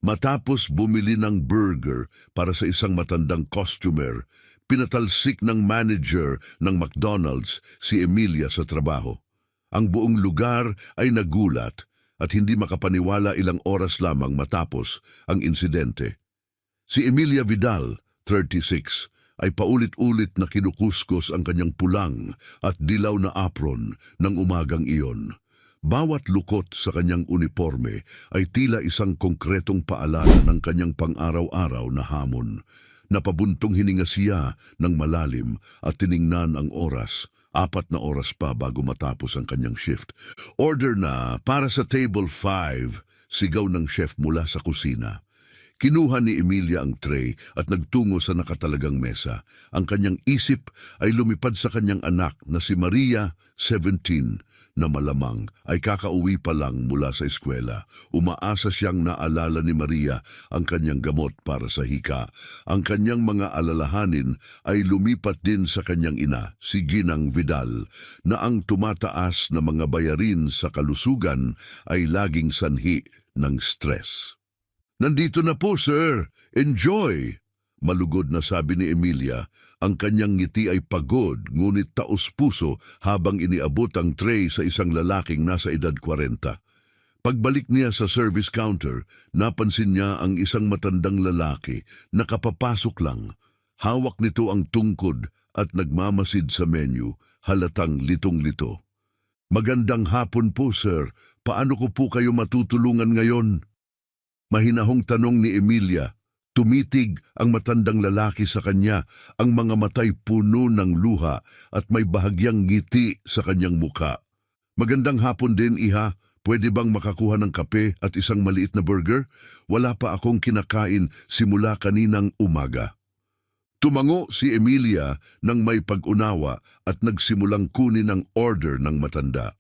Matapos bumili ng burger para sa isang matandang customer, pinatalsik ng manager ng McDonald's si Emilia sa trabaho. Ang buong lugar ay nagulat at hindi makapaniwala ilang oras lamang matapos ang insidente. Si Emilia Vidal, 36, ay paulit-ulit na kinukuskus ang kanyang pulang at dilaw na apron ng umagang iyon. Bawat lukot sa kanyang uniforme ay tila isang konkretong paalala ng kanyang pang-araw-araw na hamon. Napabuntong hininga siya ng malalim at tiningnan ang oras. 4 na oras pa bago matapos ang kanyang shift. Order na para sa table 5, sigaw ng chef mula sa kusina. Kinuha ni Emilia ang tray at nagtungo sa nakatalagang mesa. Ang kanyang isip ay lumipad sa kanyang anak na si Maria, 17, na malamang ay kakauwi pa lang mula sa eskwela. Umaasa siyang naalala ni Maria ang kanyang gamot para sa hika. Ang kanyang mga alalahanin ay lumipat din sa kanyang ina, si Ginang Vidal, na ang tumataas na mga bayarin sa kalusugan ay laging sanhi ng stress. "Nandito na po, sir. Enjoy!" Malugod na sabi ni Emilia. Ang kanyang ngiti ay pagod, ngunit taos-puso habang iniabot ang tray sa isang lalaking nasa edad 40. Pagbalik niya sa service counter, napansin niya ang isang matandang lalaki na kapapasok lang. Hawak nito ang tungkod at nagmamasid sa menu, halatang litong-lito. "Magandang hapon po, sir. Paano ko po kayo matutulungan ngayon?" Mahinahong tanong ni Emilia. Tumitig ang matandang lalaki sa kanya, ang mga matay puno ng luha at may bahagyang ngiti sa kanyang muka. "Magandang hapon din, iha. Pwede bang makakuha ng kape at isang maliit na burger? Wala pa akong kinakain simula kaninang umaga." Tumango si Emilia ng may pag-unawa at nagsimulang kunin ang order ng matanda.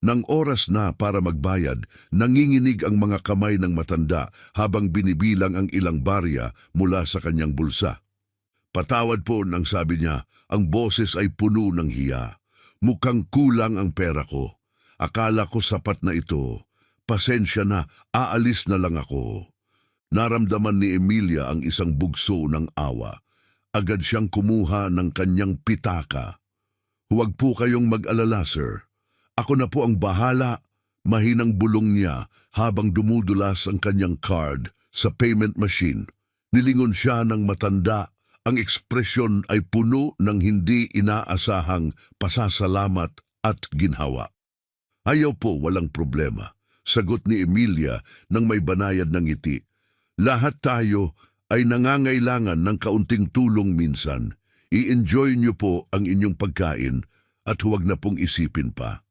Nang oras na para magbayad, nanginginig ang mga kamay ng matanda habang binibilang ang ilang barya mula sa kanyang bulsa. "Patawad po," nang sabi niya, ang boses ay puno ng hiya. "Mukhang kulang ang pera ko. Akala ko sapat na ito. Pasensya na, aalis na lang ako." Naramdaman ni Emilia ang isang bugso ng awa. Agad siyang kumuha ng kanyang pitaka. "Huwag po kayong mag-alala, sir. Ako na po ang bahala," mahinang bulong niya habang dumudulas ang kanyang card sa payment machine. Nilingon siya ng matanda. Ang ekspresyon ay puno ng hindi inaasahang pasasalamat at ginhawa. "Ayaw po, walang problema," sagot ni Emilia nang may banayad ng ngiti. "Lahat tayo ay nangangailangan ng kaunting tulong minsan. I-enjoy niyo po ang inyong pagkain at huwag na pong isipin pa."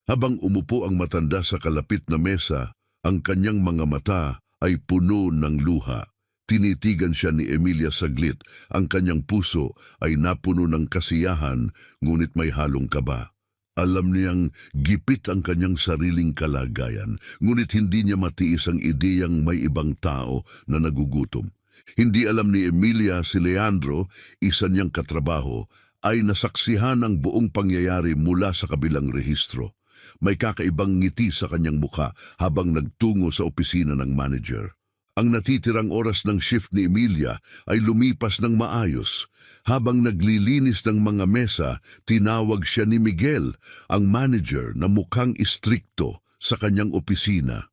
Habang umupo ang matanda sa kalapit na mesa, ang kanyang mga mata ay puno ng luha. Tinitigan siya ni Emilia saglit. Ang kanyang puso ay napuno ng kasiyahan, ngunit may halong kaba. Alam niyang gipit ang kanyang sariling kalagayan, ngunit hindi niya matiis ang ideyang may ibang tao na nagugutom. Hindi alam ni Emilia si Leandro, isa niyang katrabaho, ay nasaksihan ang buong pangyayari mula sa kabilang rehistro. May kakaibang ngiti sa kanyang mukha habang nagtungo sa opisina ng manager. Ang natitirang oras ng shift ni Emilia ay lumipas ng maayos. Habang naglilinis ng mga mesa, tinawag siya ni Miguel, ang manager na mukhang istrikto sa kanyang opisina.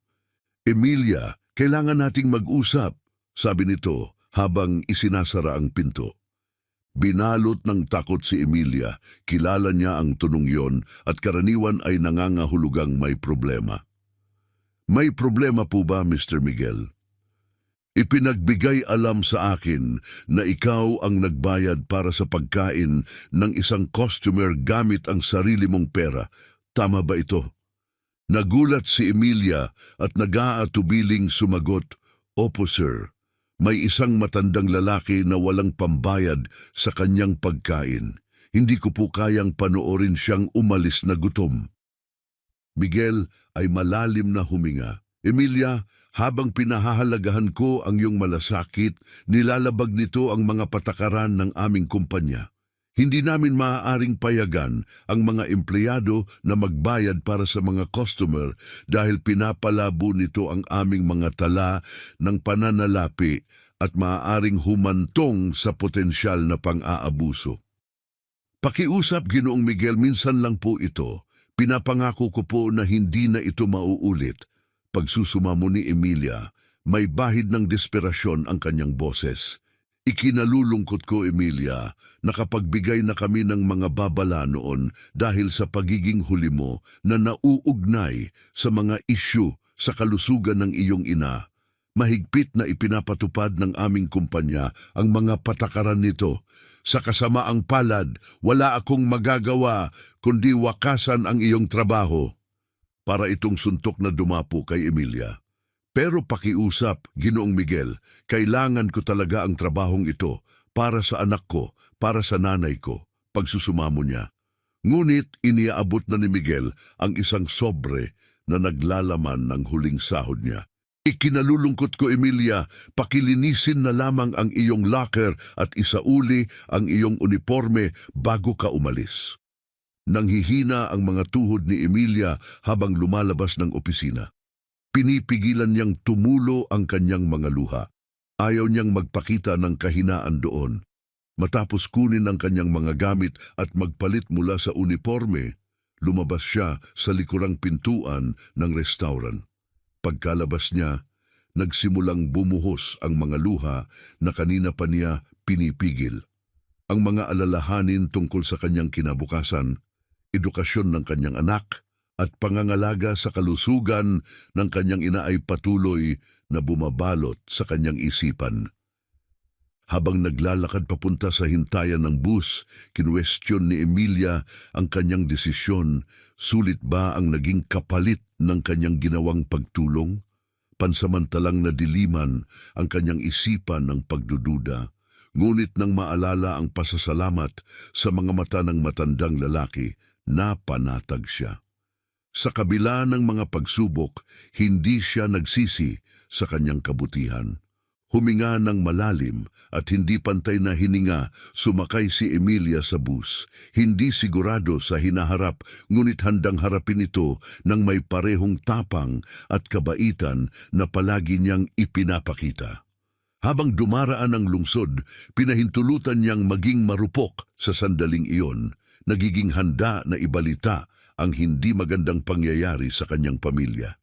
"Emilia, kailangan nating mag-usap," sabi nito habang isinasara ang pinto. Binalot ng takot si Emilia. Kilala niya ang tunong yon at karaniwan ay nangangahulugang may problema. "May problema po ba, Mr. Miguel?" "Ipinagbigay alam sa akin na ikaw ang nagbayad para sa pagkain ng isang customer gamit ang sarili mong pera. Tama ba ito?" Nagulat si Emilia at nag-aatubiling sumagot, "Opo, sir. May isang matandang lalaki na walang pambayad sa kanyang pagkain. Hindi ko po kayang panoorin siyang umalis na gutom." Miguel ay malalim na huminga. "Emilia, habang pinahahalagahan ko ang iyong malasakit, nilalabag nito ang mga patakaran ng aming kumpanya. Hindi namin maaaring payagan ang mga empleyado na magbayad para sa mga customer dahil pinapalabo nito ang aming mga tala ng pananalapi at maaaring humantong sa potensyal na pang-aabuso. Pakiusap, Ginoong Miguel, minsan lang po ito. Pinapangako ko po na hindi na ito mauulit. Pagsusumamo ni Emilia, may bahid ng desperasyon ang kanyang boses. Ikinalulungkot ko, Emilia, nakapagbigay na kami ng mga babala noon dahil sa pagiging huli mo na nauugnay sa mga isyu sa kalusugan ng iyong ina. Mahigpit na ipinapatupad ng aming kumpanya ang mga patakaran nito. Sa kasamaang palad, wala akong magagawa kundi wakasan ang iyong trabaho. Para itong suntok na dumapo kay Emilia. Pero pakiusap, Ginoong Miguel, kailangan ko talaga ang trabahong ito para sa anak ko, para sa nanay ko, pagsusumamo niya. Ngunit iniaabot na ni Miguel ang isang sobre na naglalaman ng huling sahod niya. Ikinalulungkot ko, Emilia, pakilinisin na lamang ang iyong locker at isauli ang iyong uniforme bago ka umalis. Nanghihina ang mga tuhod ni Emilia habang lumalabas ng opisina. Pinipigilan niyang tumulo ang kanyang mga luha. Ayaw niyang magpakita ng kahinaan doon. Matapos kunin ang kanyang mga gamit at magpalit mula sa uniforme, lumabas siya sa likurang pintuan ng restaurant. Pagkalabas niya, nagsimulang bumuhos ang mga luha na kanina pa niya pinipigil. Ang mga alalahanin tungkol sa kanyang kinabukasan, edukasyon ng kanyang anak, at pangangalaga sa kalusugan ng kanyang ina ay patuloy na bumabalot sa kanyang isipan. Habang naglalakad papunta sa hintayan ng bus, kinwestiyon ni Emilia ang kanyang desisyon, sulit ba ang naging kapalit ng kanyang ginawang pagtulong? Pansamantalang nadiliman ang kanyang isipan ng pagdududa, ngunit nang maalala ang pasasalamat sa mga mata ng matandang lalaki, napanatag siya. Sa kabila ng mga pagsubok, hindi siya nagsisi sa kanyang kabutihan. Huminga ng malalim at hindi pantay na hininga, sumakay si Emilia sa bus. Hindi sigurado sa hinaharap, ngunit handang harapin ito ng may parehong tapang at kabaitan na palagi niyang ipinapakita. Habang dumaraan ang lungsod, pinahintulutan niyang maging marupok sa sandaling iyon, nagiging handa na ibalita ang hindi magandang pangyayari sa kanyang pamilya.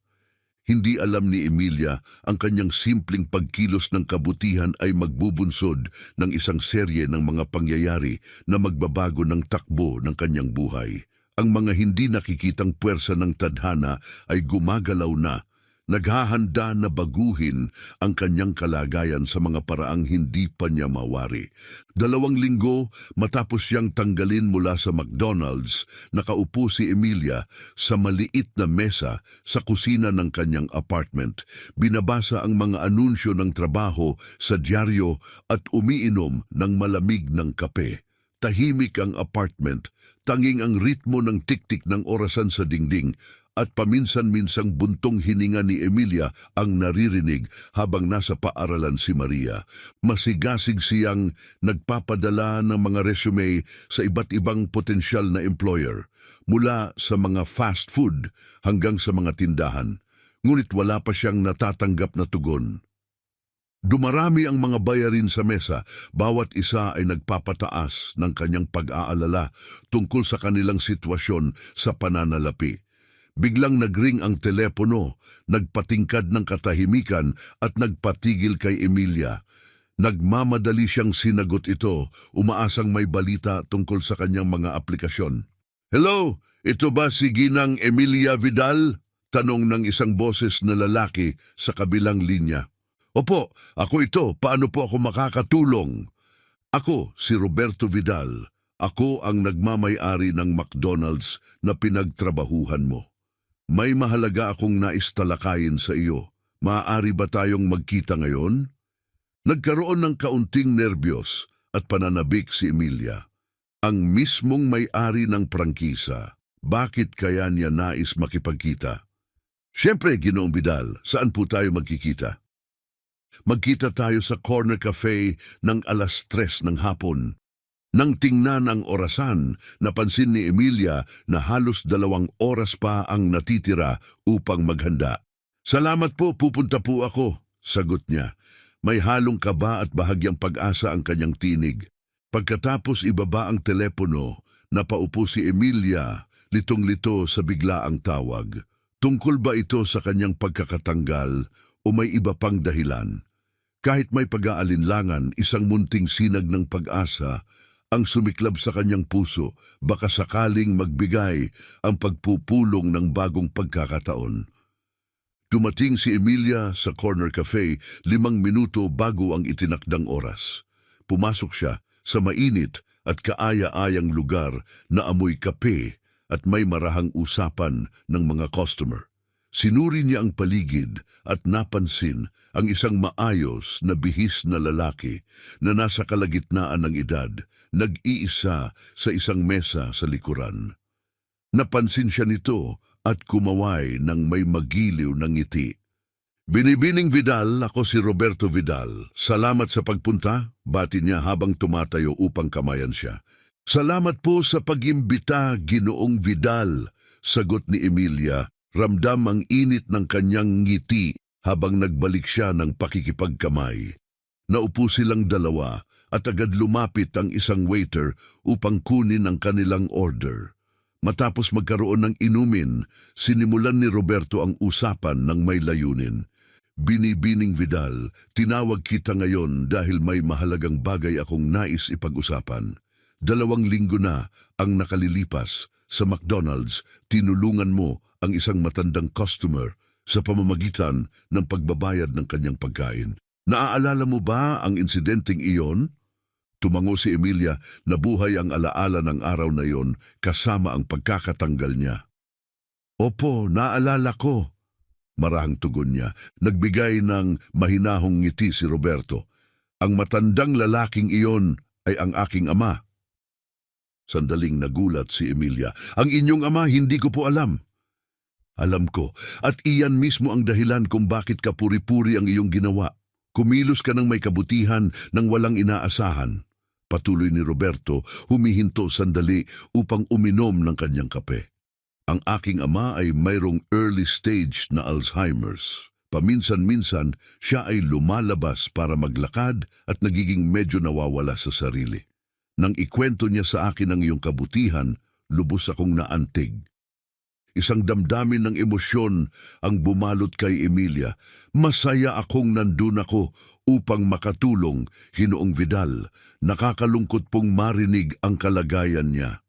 Hindi alam ni Emilia ang kanyang simpleng pagkilos ng kabutihan ay magbubunsod ng isang serye ng mga pangyayari na magbabago ng takbo ng kanyang buhay. Ang mga hindi nakikitang puwersa ng tadhana ay gumagalaw na, naghahanda na baguhin ang kanyang kalagayan sa mga paraang hindi pa niya mawari. 2 linggo matapos siyang tanggalin mula sa McDonald's, nakaupo si Emilia sa maliit na mesa sa kusina ng kanyang apartment. Binabasa ang mga anunsyo ng trabaho sa dyaryo at umiinom ng malamig ng kape. Tahimik ang apartment, tanging ang ritmo ng tiktik ng orasan sa dingding at paminsan-minsang buntong hininga ni Emilia ang naririnig habang nasa paaralan si Maria. Masigasig siyang nagpapadala ng mga resume sa iba't ibang potensyal na employer, mula sa mga fast food hanggang sa mga tindahan. Ngunit wala pa siyang natatanggap na tugon. Dumarami ang mga bayarin sa mesa, bawat isa ay nagpapataas ng kanyang pag-aalala tungkol sa kanilang sitwasyon sa pananalapi. Biglang nagring ang telepono, nagpatingkad ng katahimikan at nagpatigil kay Emilia. Nagmamadali siyang sinagot ito, umaasang may balita tungkol sa kanyang mga aplikasyon. "Hello, ito ba si Ginang Emilia Vidal?" Tanong ng isang boses na lalaki sa kabilang linya. "Opo, ako ito. Paano po ako makakatulong?" "Ako, si Roberto Vidal. Ako ang nagmamay-ari ng McDonald's na pinagtrabahuhan mo. May mahalaga akong naistalakayin sa iyo. Maaari ba tayong magkita ngayon?" Nagkaroon ng kaunting nerbiyos at pananabik si Emilia. Ang mismong may-ari ng prangkisa, bakit kaya niya nais makipagkita? "Siyempre, Ginoong Vidal, saan po tayo magkikita?" "Magkita tayo sa Corner Cafe ng 3:00 ng hapon. Nang tingnan ang orasan, napansin ni Emilia na halos 2 oras pa ang natitira upang maghanda. "Salamat po, pupunta po ako," sagot niya. May halong kaba at bahagyang pag-asa ang kanyang tinig. Pagkatapos ibaba ang telepono, napaupo si Emilia, litong-lito sa biglaang tawag. Tungkol ba ito sa kanyang pagkakatanggal o may iba pang dahilan? Kahit may pag-aalinlangan, isang munting sinag ng pag-asa ang sumiklab sa kanyang puso, baka sakaling magbigay ang pagpupulong ng bagong pagkakataon. Dumating si Emilia sa corner cafe 5 minuto bago ang itinakdang oras. Pumasok siya sa mainit at kaaya-ayang lugar na amoy kape at may marahang usapan ng mga customer. Sinuri niya ang paligid at napansin ang isang maayos na bihis na lalaki na nasa kalagitnaan ng edad, nag-iisa sa isang mesa sa likuran. Napansin siya nito at kumaway ng may magiliw na ngiti. "Binibining Vidal, ako si Roberto Vidal. Salamat sa pagpunta," bati niya habang tumatayo upang kamayan siya. "Salamat po sa pag-imbita, Ginoong Vidal," sagot ni Emilia. Ramdam ang init ng kanyang ngiti habang nagbalik siya ng pakikipagkamay. Naupo silang dalawa at agad lumapit ang isang waiter upang kunin ang kanilang order. Matapos magkaroon ng inumin, sinimulan ni Roberto ang usapan ng may layunin. "Binibining Vidal, tinawag kita ngayon dahil may mahalagang bagay akong nais ipag-usapan. 2 linggo na ang nakalilipas. Sa McDonald's, tinulungan mo ang isang matandang customer sa pamamagitan ng pagbabayad ng kanyang pagkain. Naaalala mo ba ang insidenteng iyon?" Tumango si Emilia, na buhay ang alaala ng araw na iyon kasama ang pagkakatanggal niya. "Opo, naalala ko," marahang tugon niya. Nagbigay ng mahinahong ngiti si Roberto. "Ang matandang lalaking iyon ay ang aking ama." Sandaling nagulat si Emilia. "Ang inyong ama, hindi ko po alam." "Alam ko, at iyan mismo ang dahilan kung bakit kapuri-puri ang iyong ginawa. Kumilos ka ng may kabutihan nang walang inaasahan." Patuloy ni Roberto, humihinto sandali upang uminom ng kanyang kape. "Ang aking ama ay mayroong early stage na Alzheimer's. Paminsan-minsan, siya ay lumalabas para maglakad at nagiging medyo nawawala sa sarili. Nang ikwento niya sa akin ang iyong kabutihan, lubos akong naantig." Isang damdamin ng emosyon ang bumalot kay Emilia. "Masaya akong nandun ako upang makatulong, Ginoong Vidal. Nakakalungkot pong marinig ang kalagayan niya."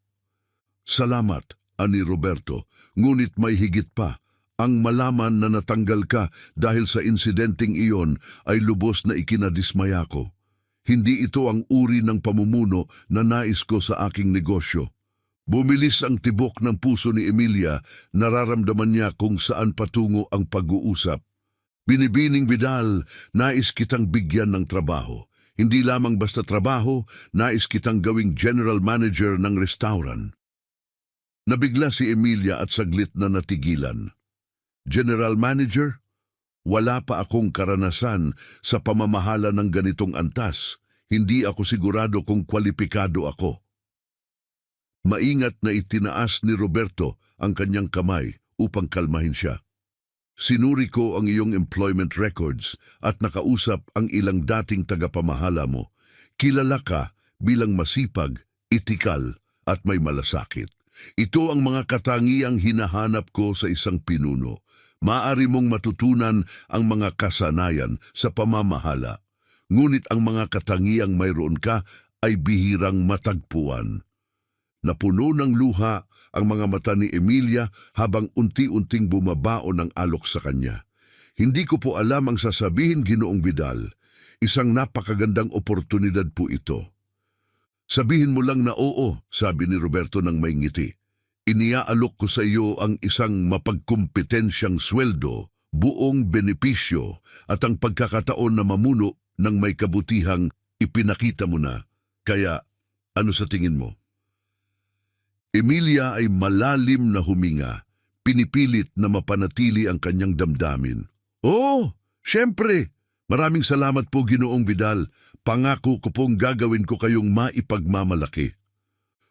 "Salamat," ani Roberto, "ngunit may higit pa. Ang malaman na natanggal ka dahil sa insidenteng iyon ay lubos na ikinadismaya ko. Hindi ito ang uri ng pamumuno na nais ko sa aking negosyo." Bumilis ang tibok ng puso ni Emilia, nararamdaman niya kung saan patungo ang pag-uusap. "Binibining Vidal, nais kitang bigyan ng trabaho. Hindi lamang basta trabaho, nais kitang gawing general manager ng restaurant." Nabigla si Emilia at saglit na natigilan. "General manager? Wala pa akong karanasan sa pamamahala ng ganitong antas. Hindi ako sigurado kung kwalipikado ako." Maingat na itinaas ni Roberto ang kanyang kamay upang kalmahin siya. "Sinuri ko ang iyong employment records at nakausap ang ilang dating tagapamahala mo. Kilala ka bilang masipag, itikal at may malasakit. Ito ang mga katangiang hinahanap ko sa isang pinuno. Maaari mong matutunan ang mga kasanayan sa pamamahala. Ngunit ang mga katangiang mayroon ka ay bihirang matagpuan." Napuno ng luha ang mga mata ni Emilia habang unti-unting bumabaon ang alok sa kanya. "Hindi ko po alam ang sasabihin, Ginoong Vidal. Isang napakagandang oportunidad po ito." "Sabihin mo lang na oo," sabi ni Roberto ng may ngiti. "Iniaalok ko sa iyo ang isang mapagkumpetensyang sweldo, buong benepisyo at ang pagkakataon na mamuno ng may kabutihang ipinakita mo na. Kaya, ano sa tingin mo?" Emilia ay malalim na huminga, pinipilit na mapanatili ang kanyang damdamin. "Oo, syempre, Maraming salamat po, Ginoong Vidal. Pangako ko pong gagawin ko kayong maipagmamalaki.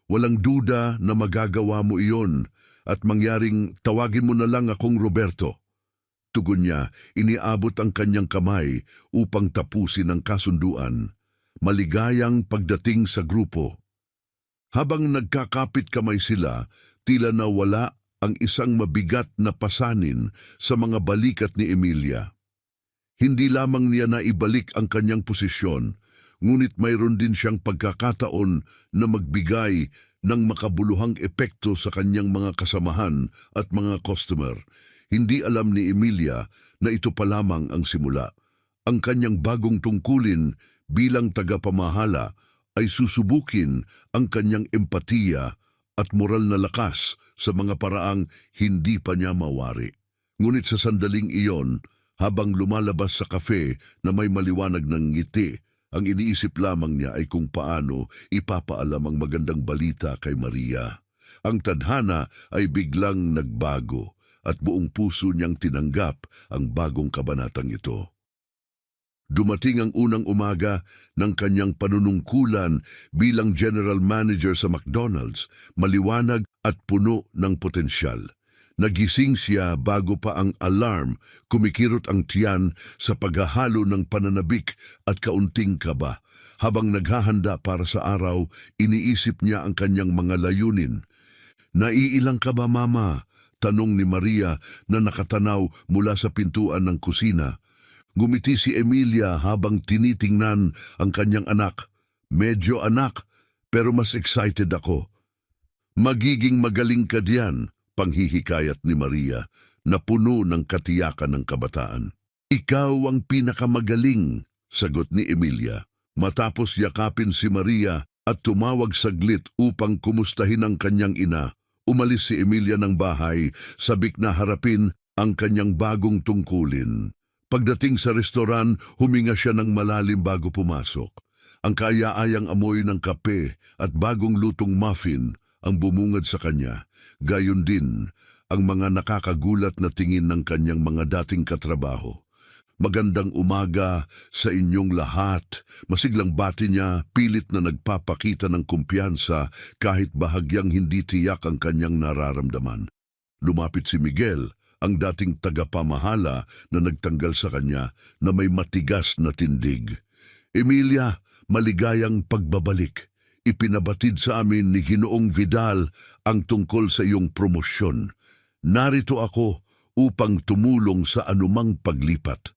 Walang duda na magagawa mo iyon at mangyaring tawagin mo na lang akong Roberto. Tugon niya, iniabot ang kanyang kamay upang tapusin ang kasunduan. Maligayang pagdating sa grupo. Habang nagkakapit kamay sila, tila nawala ang isang mabigat na pasanin sa mga balikat ni Emilia. Hindi lamang niya naibalik ang kanyang posisyon, ngunit mayroon din siyang pagkakataon na magbigay ng makabuluhang epekto sa kanyang mga kasamahan at mga customer. Hindi alam ni Emilia na ito pa lamang ang simula. Ang kanyang bagong tungkulin bilang tagapamahala ay susubukin ang kanyang empatiya at moral na lakas sa mga paraang hindi pa niya mawari. Ngunit sa sandaling iyon, habang lumalabas sa kafe na may maliwanag ng ngiti, ang iniisip lamang niya ay kung paano ipapaalam ang magandang balita kay Maria. Ang tadhana ay biglang nagbago at buong puso niyang tinanggap ang bagong kabanatang ito. Dumating ang unang umaga ng kanyang panunungkulan bilang general manager sa McDonald's, maliwanag at puno ng potensyal. Nagising siya bago pa ang alarm, kumikirot ang tiyan sa paghahalo ng pananabik at kaunting kaba. Habang naghahanda para sa araw, iniisip niya ang kanyang mga layunin. "Naiilang ka ba, Mama?" tanong ni Maria na nakatanaw mula sa pintuan ng kusina. Ngumiti si Emilia habang tinitingnan ang kanyang anak. "Medyo anak, pero mas excited ako." "Magiging magaling ka diyan," panghihikayat ni Maria na puno ng katiyakan ng kabataan. "Ikaw ang pinakamagaling," sagot ni Emilia. Matapos yakapin si Maria at tumawag saglit upang kumustahin ang kanyang ina, umalis si Emilia ng bahay, sabik na harapin ang kanyang bagong tungkulin. Pagdating sa restoran, huminga siya ng malalim bago pumasok. Ang kaaya-ayang amoy ng kape at bagong lutong muffin ang bumungad sa kanya. Gayon din ang mga nakakagulat na tingin ng kanyang mga dating katrabaho. "Magandang umaga sa inyong lahat." Masiglang bati niya, pilit na nagpapakita ng kumpiyansa kahit bahagyang hindi tiyak ang kanyang nararamdaman. Lumapit si Miguel, ang dating tagapamahala na nagtanggal sa kanya na may matigas na tindig. "Emilia, maligayang pagbabalik. Ipinabatid sa amin ni Ginoong Vidal ang tungkol sa iyong promosyon. Narito ako upang tumulong sa anumang paglipat."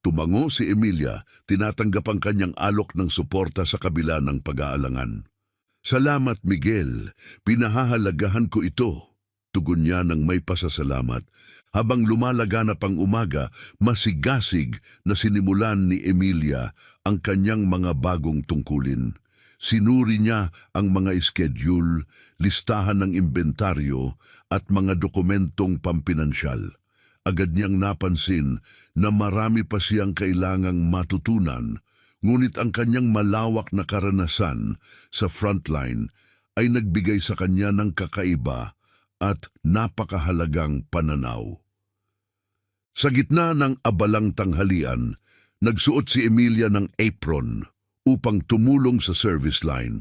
Tumango si Emilia, tinatanggap ang kanyang alok ng suporta sa kabila ng pag-aalangan. "Salamat, Miguel. Pinahahalagahan ko ito," tugon niya ng may pasasalamat. Habang lumalaganap ang umaga, masigasig na sinimulan ni Emilia ang kanyang mga bagong tungkulin. Sinuri niya ang mga schedule, listahan ng inventaryo at mga dokumentong pampinansyal. Agad niyang napansin na marami pa siyang kailangang matutunan, ngunit ang kanyang malawak na karanasan sa frontline ay nagbigay sa kanya ng kakaiba at napakahalagang pananaw. Sa gitna ng abalang tanghalian, nagsuot si Emilia ng apron upang tumulong sa service line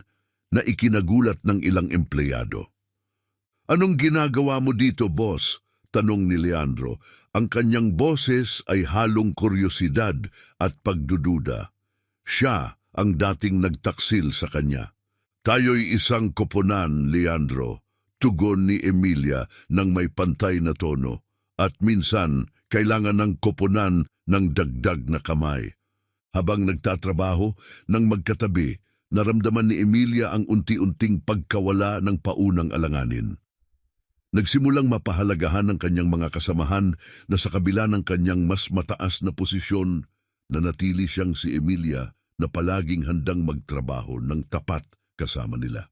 na ikinagulat ng ilang empleyado. "Anong ginagawa mo dito, boss?" tanong ni Leandro. Ang kanyang boses ay halong kuryosidad at pagdududa. Siya ang dating nagtaksil sa kanya. "Tayo'y isang koponan, Leandro," tugon ni Emilia ng may pantay na tono. "At minsan, kailangan ng koponan ng dagdag na kamay." Habang nagtatrabaho ng magkatabi, naramdaman ni Emilia ang unti-unting pagkawala ng paunang alanganin. Nagsimulang mapahalagahan ng kanyang mga kasamahan na sa kabila ng kanyang mas mataas na posisyon, nanatili siyang si Emilia na palaging handang magtrabaho ng tapat kasama nila.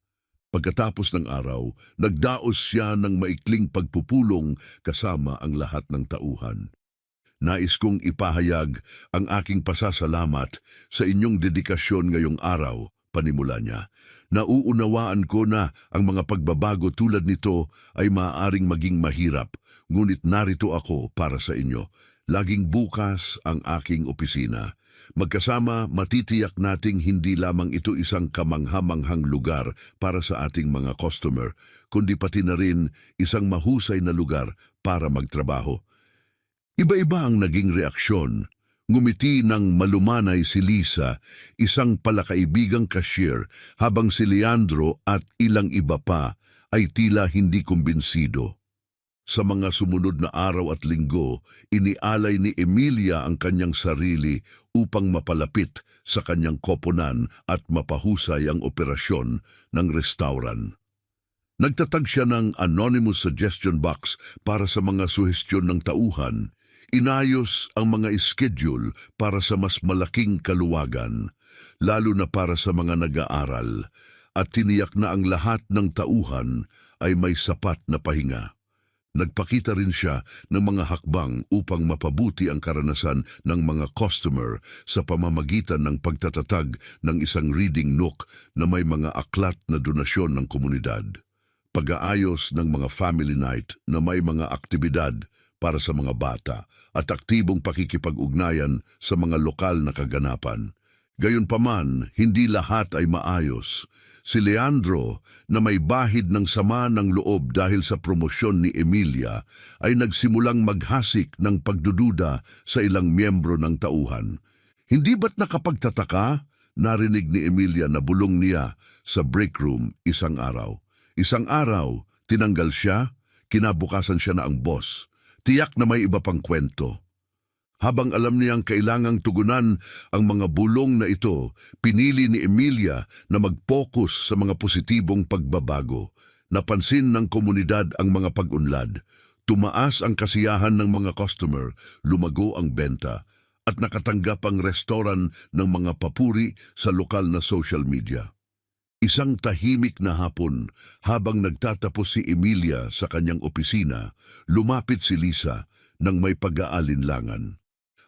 Pagkatapos ng araw, nagdaos siya ng maikling pagpupulong kasama ang lahat ng tauhan. "Nais kong ipahayag ang aking pasasalamat sa inyong dedikasyon ngayong araw," panimula niya. "Nauunawaan ko na ang mga pagbabago tulad nito ay maaaring maging mahirap, ngunit narito ako para sa inyo. Laging bukas ang aking opisina. Magkasama, matitiyak nating hindi lamang ito isang kamanghamanghang lugar para sa ating mga customer, kundi pati na rin isang mahusay na lugar para magtrabaho. Iba-iba ang naging reaksyon. Ngumiti ng malumanay si Lisa, isang palakaibigang cashier, habang si Leandro at ilang iba pa ay tila hindi kumbinsido. Sa mga sumunod na araw at linggo, inialay ni Emilia ang kanyang sarili upang mapalapit sa kanyang koponan at mapahusay ang operasyon ng restaurant. Nagtatag siya ng anonymous suggestion box para sa mga suhestyon ng tauhan. Inayos ang mga schedule para sa mas malaking kaluwagan, lalo na para sa mga nag-aaral, at tiniyak na ang lahat ng tauhan ay may sapat na pahinga. Nagpakita rin siya ng mga hakbang upang mapabuti ang karanasan ng mga customer sa pamamagitan ng pagtatatag ng isang reading nook na may mga aklat na donasyon ng komunidad. Pag-aayos ng mga family night na may mga aktibidad para sa mga bata at aktibong pakikipag-ugnayan sa mga lokal na kaganapan. Gayunpaman, hindi lahat ay maayos. Si Leandro, na may bahid ng sama ng loob dahil sa promosyon ni Emilia, ay nagsimulang maghasik ng pagdududa sa ilang miyembro ng tauhan. Hindi ba't nakapagtataka? Narinig ni Emilia na bulong niya sa break room isang araw. Isang araw, tinanggal siya, kinabukasan siya na ang boss. Tiyak na may iba pang kwento. Habang alam niyang kailangang tugunan ang mga bulong na ito, pinili ni Emilia na mag-focus sa mga positibong pagbabago. Napansin ng komunidad ang mga pag-unlad. Tumaas ang kasiyahan ng mga customer, lumago ang benta, at nakatanggap ang restaurant ng mga papuri sa lokal na social media. Isang tahimik na hapon, habang nagtatapos si Emilia sa kanyang opisina, lumapit si Lisa nang may pag-aalinlangan.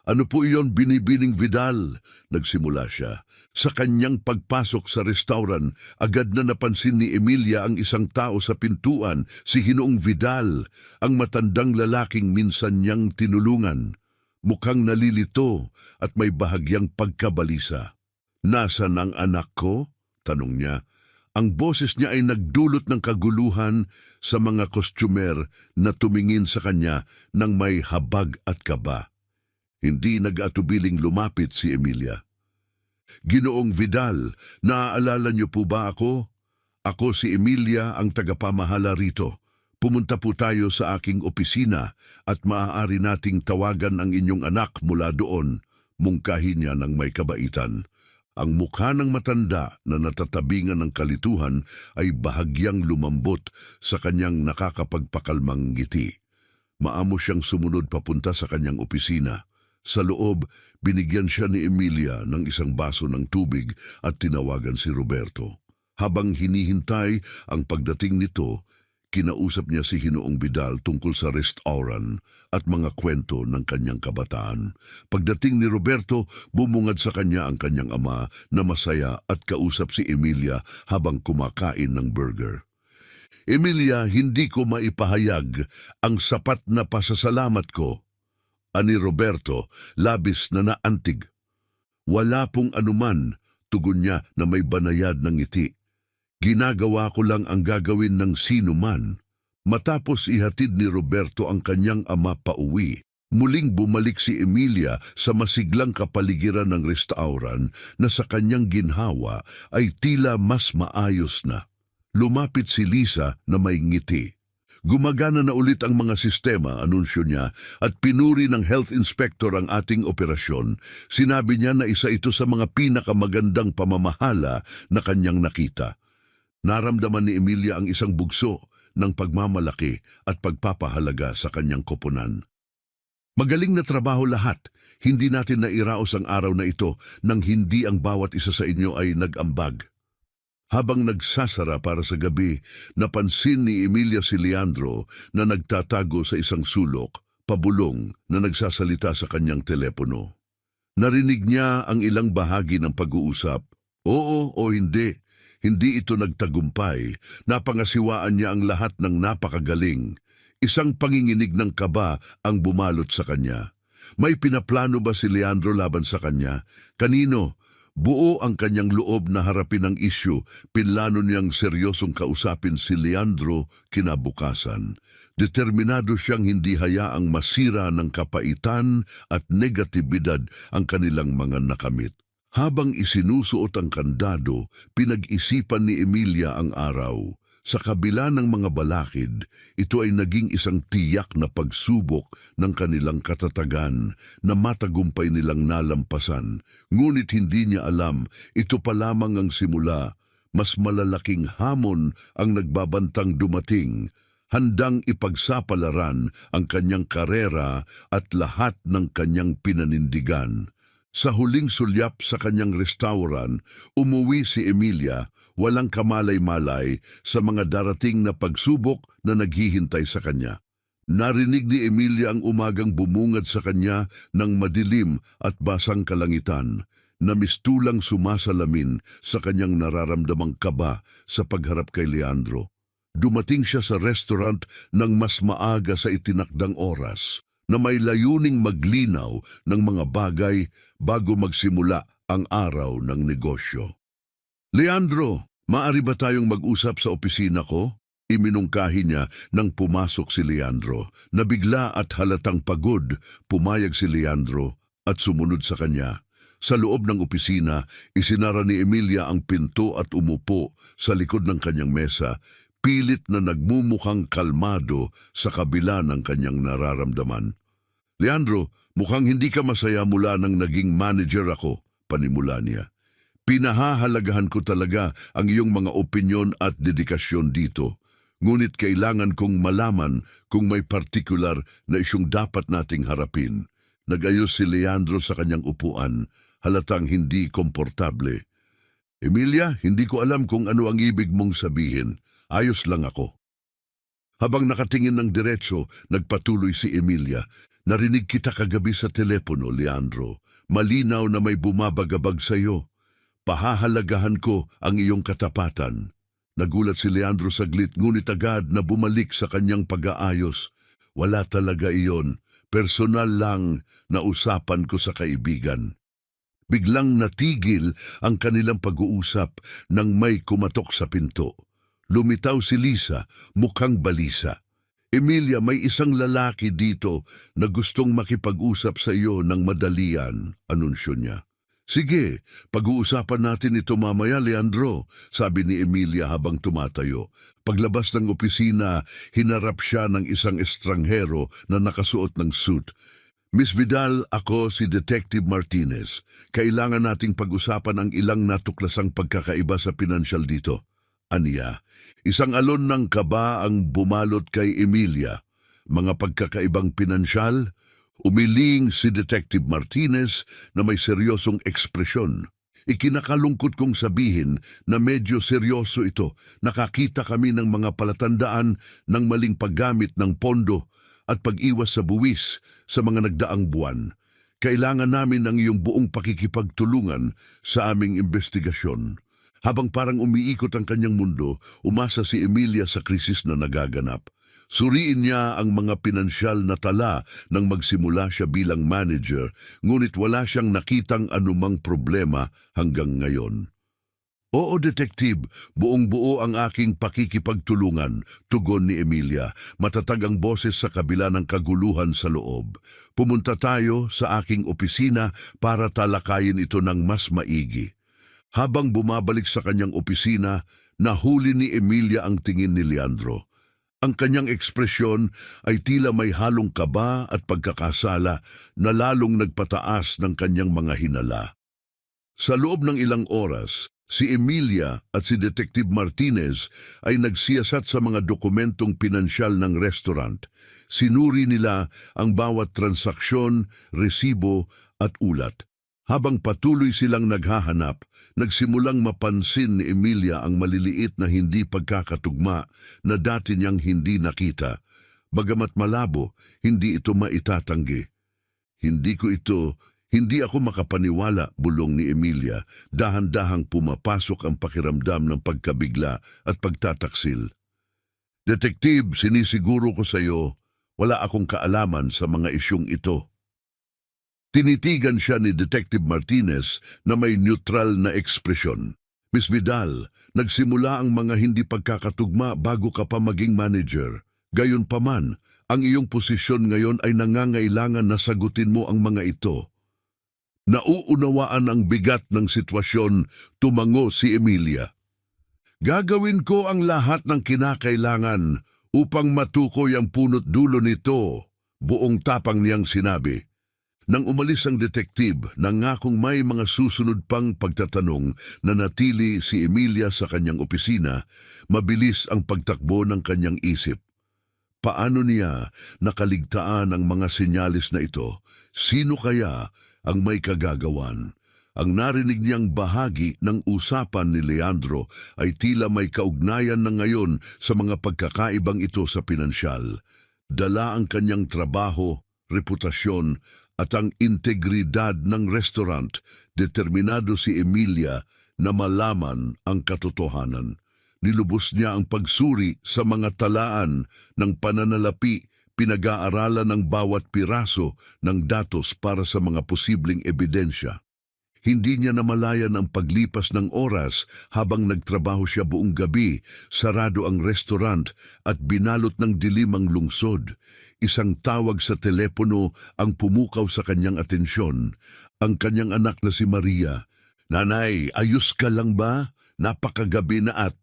"Ano po iyon, Binibining Vidal?" Nagsimula siya. Sa kanyang pagpasok sa restaurant, agad na napansin ni Emilia ang isang tao sa pintuan, si Ginoong Vidal, ang matandang lalaking minsan niyang tinulungan. Mukhang nalilito at may bahagyang pagkabalisa. "Nasaan ang anak ko?" tanong niya. Ang boses niya ay nagdulot ng kaguluhan sa mga kostyumer na tumingin sa kanya ng may habag at kaba. Hindi nag-atubiling lumapit si Emilia. "Ginoong Vidal, naaalala niyo po ba ako? Ako si Emilia, ang tagapamahala rito. Pumunta po tayo sa aking opisina at maaari nating tawagan ang inyong anak mula doon." Mungkahi niya ng may kabaitan. Ang mukha ng matanda na natatabingan ng kalituhan ay bahagyang lumambot sa kanyang nakakapagpakalmang ngiti. Maamo siyang sumunod papunta sa kanyang opisina. Sa loob, binigyan siya ni Emilia ng isang baso ng tubig at tinawagan si Roberto. Habang hinihintay ang pagdating nito, kinausap niya si Ginoong Vidal tungkol sa restaurant at mga kwento ng kanyang kabataan. Pagdating ni Roberto, bumungad sa kanya ang kanyang ama na masaya at kausap si Emilia habang kumakain ng burger. "Emilia, hindi ko maipahayag ang sapat na pasasalamat ko," ani Roberto, labis na naantig. "Wala pong anuman," tugon niya na may banayad ng ngiti. "Ginagawa ko lang ang gagawin ng sino man." Matapos ihatid ni Roberto ang kanyang ama pauwi, muling bumalik si Emilia sa masiglang kapaligiran ng restaurant na sa kanyang ginhawa ay tila mas maayos na. Lumapit si Lisa na may ngiti. Gumagana na ulit ang mga sistema, anunsyo niya, at pinuri ng health inspector ang ating operasyon. Sinabi niya na isa ito sa mga pinakamagandang pamamahala na kanyang nakita. Naramdaman ni Emilia ang isang bugso ng pagmamalaki at pagpapahalaga sa kanyang koponan. Magaling na trabaho lahat. Hindi natin nairaos ang araw na ito nang hindi ang bawat isa sa inyo ay nag-ambag. Habang nagsasara para sa gabi, napansin ni Emilia si Leandro na nagtatago sa isang sulok, pabulong na nagsasalita sa kanyang telepono. Narinig niya ang ilang bahagi ng pag-uusap. Oo o hindi. Hindi ito nagtagumpay. Napangasiwaan niya ang lahat ng napakagaling. Isang panginginig ng kaba ang bumalot sa kanya. May pinaplano ba si Leandro laban sa kanya? Kanino? Buo ang kanyang loob na harapin ang isyu. Pinlano niyang seryosong kausapin si Leandro kinabukasan. Determinado siyang hindi hayaang masira ng kapaitan at negatibidad ang kanilang mga nakamit. Habang isinusuot ang kandado, pinag-isipan ni Emilia ang araw. Sa kabila ng mga balakid, ito ay naging isang tiyak na pagsubok ng kanilang katatagan na matagumpay nilang nalampasan. Ngunit hindi niya alam, ito pa lamang ang simula. Mas malalaking hamon ang nagbabantang dumating, handang ipagsapalaran ang kanyang karera at lahat ng kanyang pinanindigan. Sa huling sulyap sa kanyang restaurant, umuwi si Emilia, walang kamalay-malay sa mga darating na pagsubok na naghihintay sa kanya. Narinig ni Emilia ang umagang bumungad sa kanya ng madilim at basang kalangitan, na mistulang sumasalamin sa kanyang nararamdamang kaba sa pagharap kay Leandro. Dumating siya sa restaurant ng mas maaga sa itinakdang oras, na may layuning maglinaw ng mga bagay bago magsimula ang araw ng negosyo. Leandro, maaari ba tayong mag-usap sa opisina ko? Iminungkahi niya nang pumasok si Leandro. Nabigla at halatang pagod, pumayag si Leandro at sumunod sa kanya. Sa loob ng opisina, isinara ni Emilia ang pinto at umupo sa likod ng kanyang mesa, pilit na nagmumukhang kalmado sa kabila ng kanyang nararamdaman. Leandro, mukhang hindi ka masaya mula nang naging manager ako, panimula niya. Pinahahalagahan ko talaga ang iyong mga opinyon at dedikasyon dito. Ngunit kailangan kong malaman kung may partikular na isyong dapat nating harapin. Nag-ayos si Leandro sa kanyang upuan, halatang hindi komportable. Emilia, hindi ko alam kung ano ang ibig mong sabihin. Ayos lang ako. Habang nakatingin ng diretso, nagpatuloy si Emilia. Narinig kita kagabi sa telepono, Leandro. Malinaw na may bumabagabag sa iyo. Pahahalagahan ko ang iyong katapatan. Nagulat si Leandro saglit, ngunit agad na bumalik sa kanyang pag-aayos. Wala talaga iyon. Personal lang na usapan ko sa kaibigan. Biglang natigil ang kanilang pag-uusap nang may kumatok sa pinto. Lumitaw si Lisa, mukhang balisa. Emilia, may isang lalaki dito na gustong makipag-usap sa iyo ng madalian, anunsyo niya. Sige, pag-uusapan natin ito mamaya, Leandro, sabi ni Emilia habang tumatayo. Paglabas ng opisina, hinarap siya ng isang estranghero na nakasuot ng suit. Miss Vidal, ako si Detective Martinez. Kailangan nating pag-usapan ang ilang natuklasang pagkakaiba sa pinansyal dito. Aniya, isang alon ng kaba ang bumalot kay Emilia. Mga pagkakaibang pinansyal, umiling si Detective Martinez na may seryosong ekspresyon. Ikinakalungkot kong sabihin na medyo seryoso ito. Nakakita kami ng mga palatandaan ng maling paggamit ng pondo at pag-iwas sa buwis sa mga nagdaang buwan. Kailangan namin ng iyong buong pakikipagtulungan sa aming investigasyon. Habang parang umiikot ang kanyang mundo, umasa si Emilia sa krisis na nagaganap. Suriin niya ang mga pinansyal na tala nang magsimula siya bilang manager, ngunit wala siyang nakitang anumang problema hanggang ngayon. Oo, Detective, buong-buo ang aking pakikipagtulungan, tugon ni Emilia. Matatag ang boses sa kabila ng kaguluhan sa loob. Pumunta tayo sa aking opisina para talakayin ito ng mas maigi. Habang bumabalik sa kanyang opisina, nahuli ni Emilia ang tingin ni Leandro. Ang kanyang ekspresyon ay tila may halong kaba at pagkakasala na lalong nagpataas ng kanyang mga hinala. Sa loob ng ilang oras, si Emilia at si Detective Martinez ay nagsiyasat sa mga dokumentong pinansyal ng restaurant. Sinuri nila ang bawat transaksyon, resibo at ulat. Habang patuloy silang naghahanap, nagsimulang mapansin ni Emilia ang maliliit na hindi pagkakatugma na dati niyang hindi nakita. Bagamat malabo, hindi ito maitatanggi. Hindi ako makapaniwala, bulong ni Emilia. Dahan-dahang pumapasok ang pakiramdam ng pagkabigla at pagtataksil. Detective, sinisiguro ko sa iyo, wala akong kaalaman sa mga isyong ito. Tinitigan siya ni Detective Martinez na may neutral na ekspresyon. Miss Vidal, nagsimula ang mga hindi pagkakatugma bago ka pa maging manager. Gayunpaman, ang iyong posisyon ngayon ay nangangailangan na sagutin mo ang mga ito. Nauunawaan ang bigat ng sitwasyon, tumango si Emilia. Gagawin ko ang lahat ng kinakailangan upang matukoy ang punot dulo nito, buong tapang niyang sinabi. Nang umalis ang detektive, nangakong may mga susunod pang pagtatanong na natili si Emilia sa kanyang opisina, mabilis ang pagtakbo ng kanyang isip. Paano niya nakaligtaan ang mga sinyalis na ito? Sino kaya ang may kagagawan? Ang narinig niyang bahagi ng usapan ni Leandro ay tila may kaugnayan na ngayon sa mga pagkakaibang ito sa pinansyal. Dala ang kanyang trabaho, reputasyon, at ang integridad ng restaurant, determinado si Emilia na malaman ang katotohanan. Nilubos niya ang pagsuri sa mga talaan ng pananalapi, pinag-aaralan ng bawat piraso ng datos para sa mga posibleng ebidensya. Hindi niya namalayan ang paglipas ng oras habang nagtrabaho siya buong gabi, sarado ang restaurant at binalot ng dilim ang lungsod. Isang tawag sa telepono ang pumukaw sa kanyang atensyon. Ang kanyang anak na si Maria. Nanay, ayos ka lang ba? Napakagabi na at...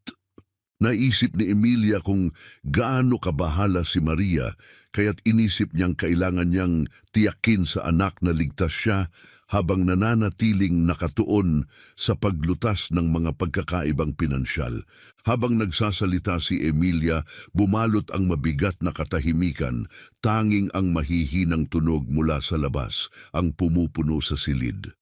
Naisip ni Emilia kung gaano kabahala si Maria, kaya't inisip niyang kailangan niyang tiyakin sa anak na ligtas siya habang nananatiling nakatuon sa paglutas ng mga pagkakaibang pinansyal. Habang nagsasalita si Emilia, bumalot ang mabigat na katahimikan, tanging ang mahihinang tunog mula sa labas, ang pumupuno sa silid.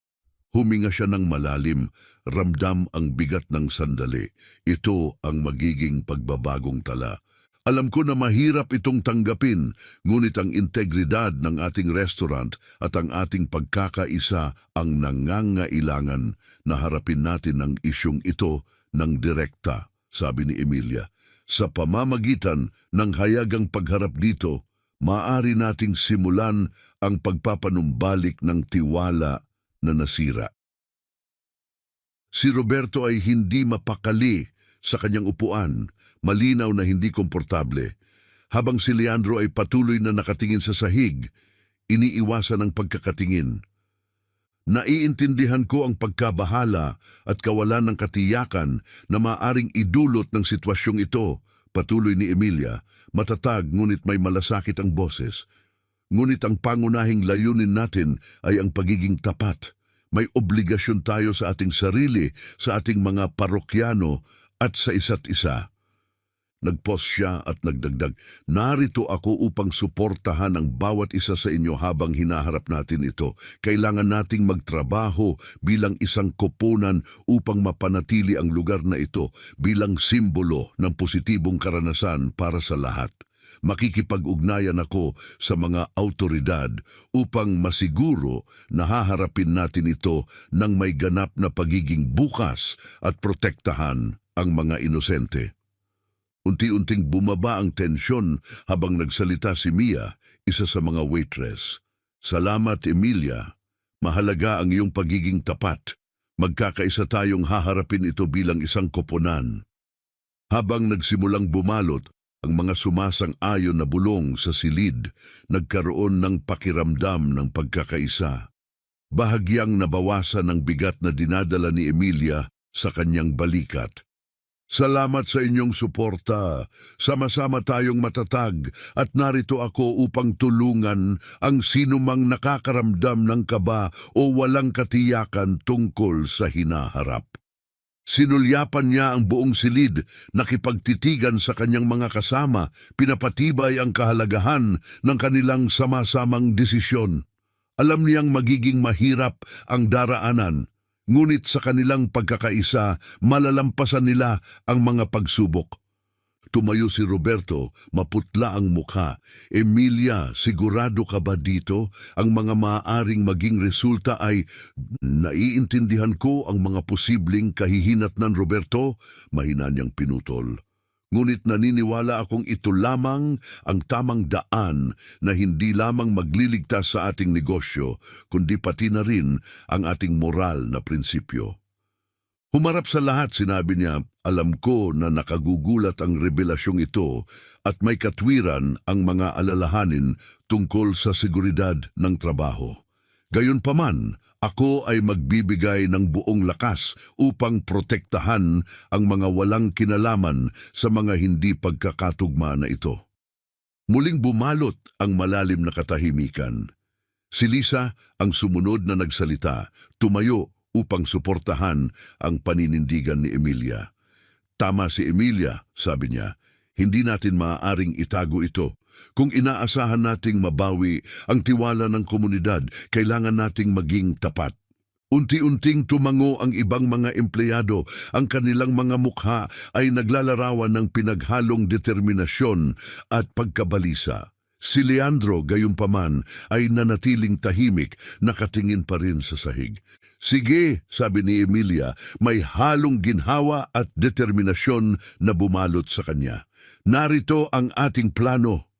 Huminga siya ng malalim, ramdam ang bigat ng sandali. Ito ang magiging pagbabagong tala. Alam ko na mahirap itong tanggapin, ngunit ang integridad ng ating restaurant at ang ating pagkakaisa ang nangangailangan na harapin natin ang isyong ito ng direkta, sabi ni Emilia. Sa pamamagitan ng hayagang pagharap dito, maaari nating simulan ang pagpapanumbalik ng tiwala na nasira. Si Roberto ay hindi mapakali sa kanyang upuan, malinaw na hindi komportable. Habang si Leandro ay patuloy na nakatingin sa sahig, iniiwasan ang pagkakatingin. Naiintindihan ko ang pagkabahala at kawalan ng katiyakan na maaring idulot ng sitwasyong ito, patuloy ni Emilia, matatag ngunit may malasakit ang boses. Ngunit ang pangunahing layunin natin ay ang pagiging tapat. May obligasyon tayo sa ating sarili, sa ating mga parokyano at sa isa't isa. Nagpause siya at nagdagdag, narito ako upang suportahan ang bawat isa sa inyo habang hinaharap natin ito. Kailangan nating magtrabaho bilang isang koponan upang mapanatili ang lugar na ito bilang simbolo ng positibong karanasan para sa lahat. Makikipag-ugnayan ako sa mga awtoridad upang masiguro na haharapin natin ito ng may ganap na pagiging bukas at protektahan ang mga inosente. Unti-unting bumaba ang tensyon habang nagsalita si Mia, isa sa mga waitress. Salamat, Emilia. Mahalaga ang iyong pagiging tapat. Magkakaisa tayong haharapin ito bilang isang koponan. Habang nagsimulang bumalot, ang mga sumasang-ayon na bulong sa silid nagkaroon ng pakiramdam ng pagkakaisa. Bahagyang nabawasan ang bigat na dinadala ni Emilia sa kanyang balikat. Salamat sa inyong suporta. Sama-sama tayong matatag at narito ako upang tulungan ang sinumang nakakaramdam ng kaba o walang katiyakan tungkol sa hinaharap. Sinulyapan niya ang buong silid, nakipagtitigan sa kanyang mga kasama, pinapatibay ang kahalagahan ng kanilang sama-samang desisyon. Alam niyang magiging mahirap ang daraanan, ngunit sa kanilang pagkakaisa, malalampasan nila ang mga pagsubok. Tumayo si Roberto, maputla ang mukha. Emilia, sigurado ka ba dito? Ang mga maaaring maging resulta ay... Naiintindihan ko ang mga posibleng kahihinatnan, Roberto, mahina niyang pinutol. Ngunit naniniwala akong ito lamang ang tamang daan na hindi lamang magliligtas sa ating negosyo, kundi pati na rin ang ating moral na prinsipyo. Humarap sa lahat, sinabi niya, alam ko na nakagugulat ang revelasyong ito at may katwiran ang mga alalahanin tungkol sa seguridad ng trabaho. Gayunpaman, ako ay magbibigay ng buong lakas upang protektahan ang mga walang kinalaman sa mga hindi pagkakatugma na ito. Muling bumalot ang malalim na katahimikan. Si Lisa ang sumunod na nagsalita, tumayo upang suportahan ang paninindigan ni Emilia. Tama si Emilia, sabi niya, hindi natin maaaring itago ito. Kung inaasahan nating mabawi ang tiwala ng komunidad, kailangan nating maging tapat. Unti-unting tumango ang ibang mga empleyado, ang kanilang mga mukha ay naglalarawan ng pinaghalong determinasyon at pagkabalisa. Si Leandro, gayunpaman, ay nanatiling tahimik, nakatingin pa rin sa sahig. Sige, sabi ni Emilia, may halong ginhawa at determinasyon na bumalot sa kanya. Narito ang ating plano.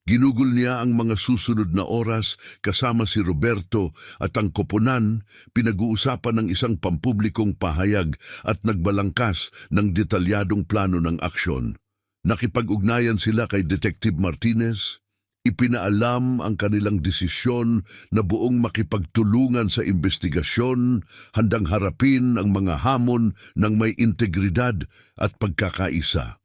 Ginugol niya ang mga susunod na oras kasama si Roberto at ang koponan, pinag-uusapan ng isang pampublikong pahayag at nagbalangkas ng detalyadong plano ng aksyon. Nakipag-ugnayan sila kay Detective Martinez, ipinaalam ang kanilang desisyon na buong makipagtulungan sa investigasyon, handang harapin ang mga hamon ng may integridad at pagkakaisa.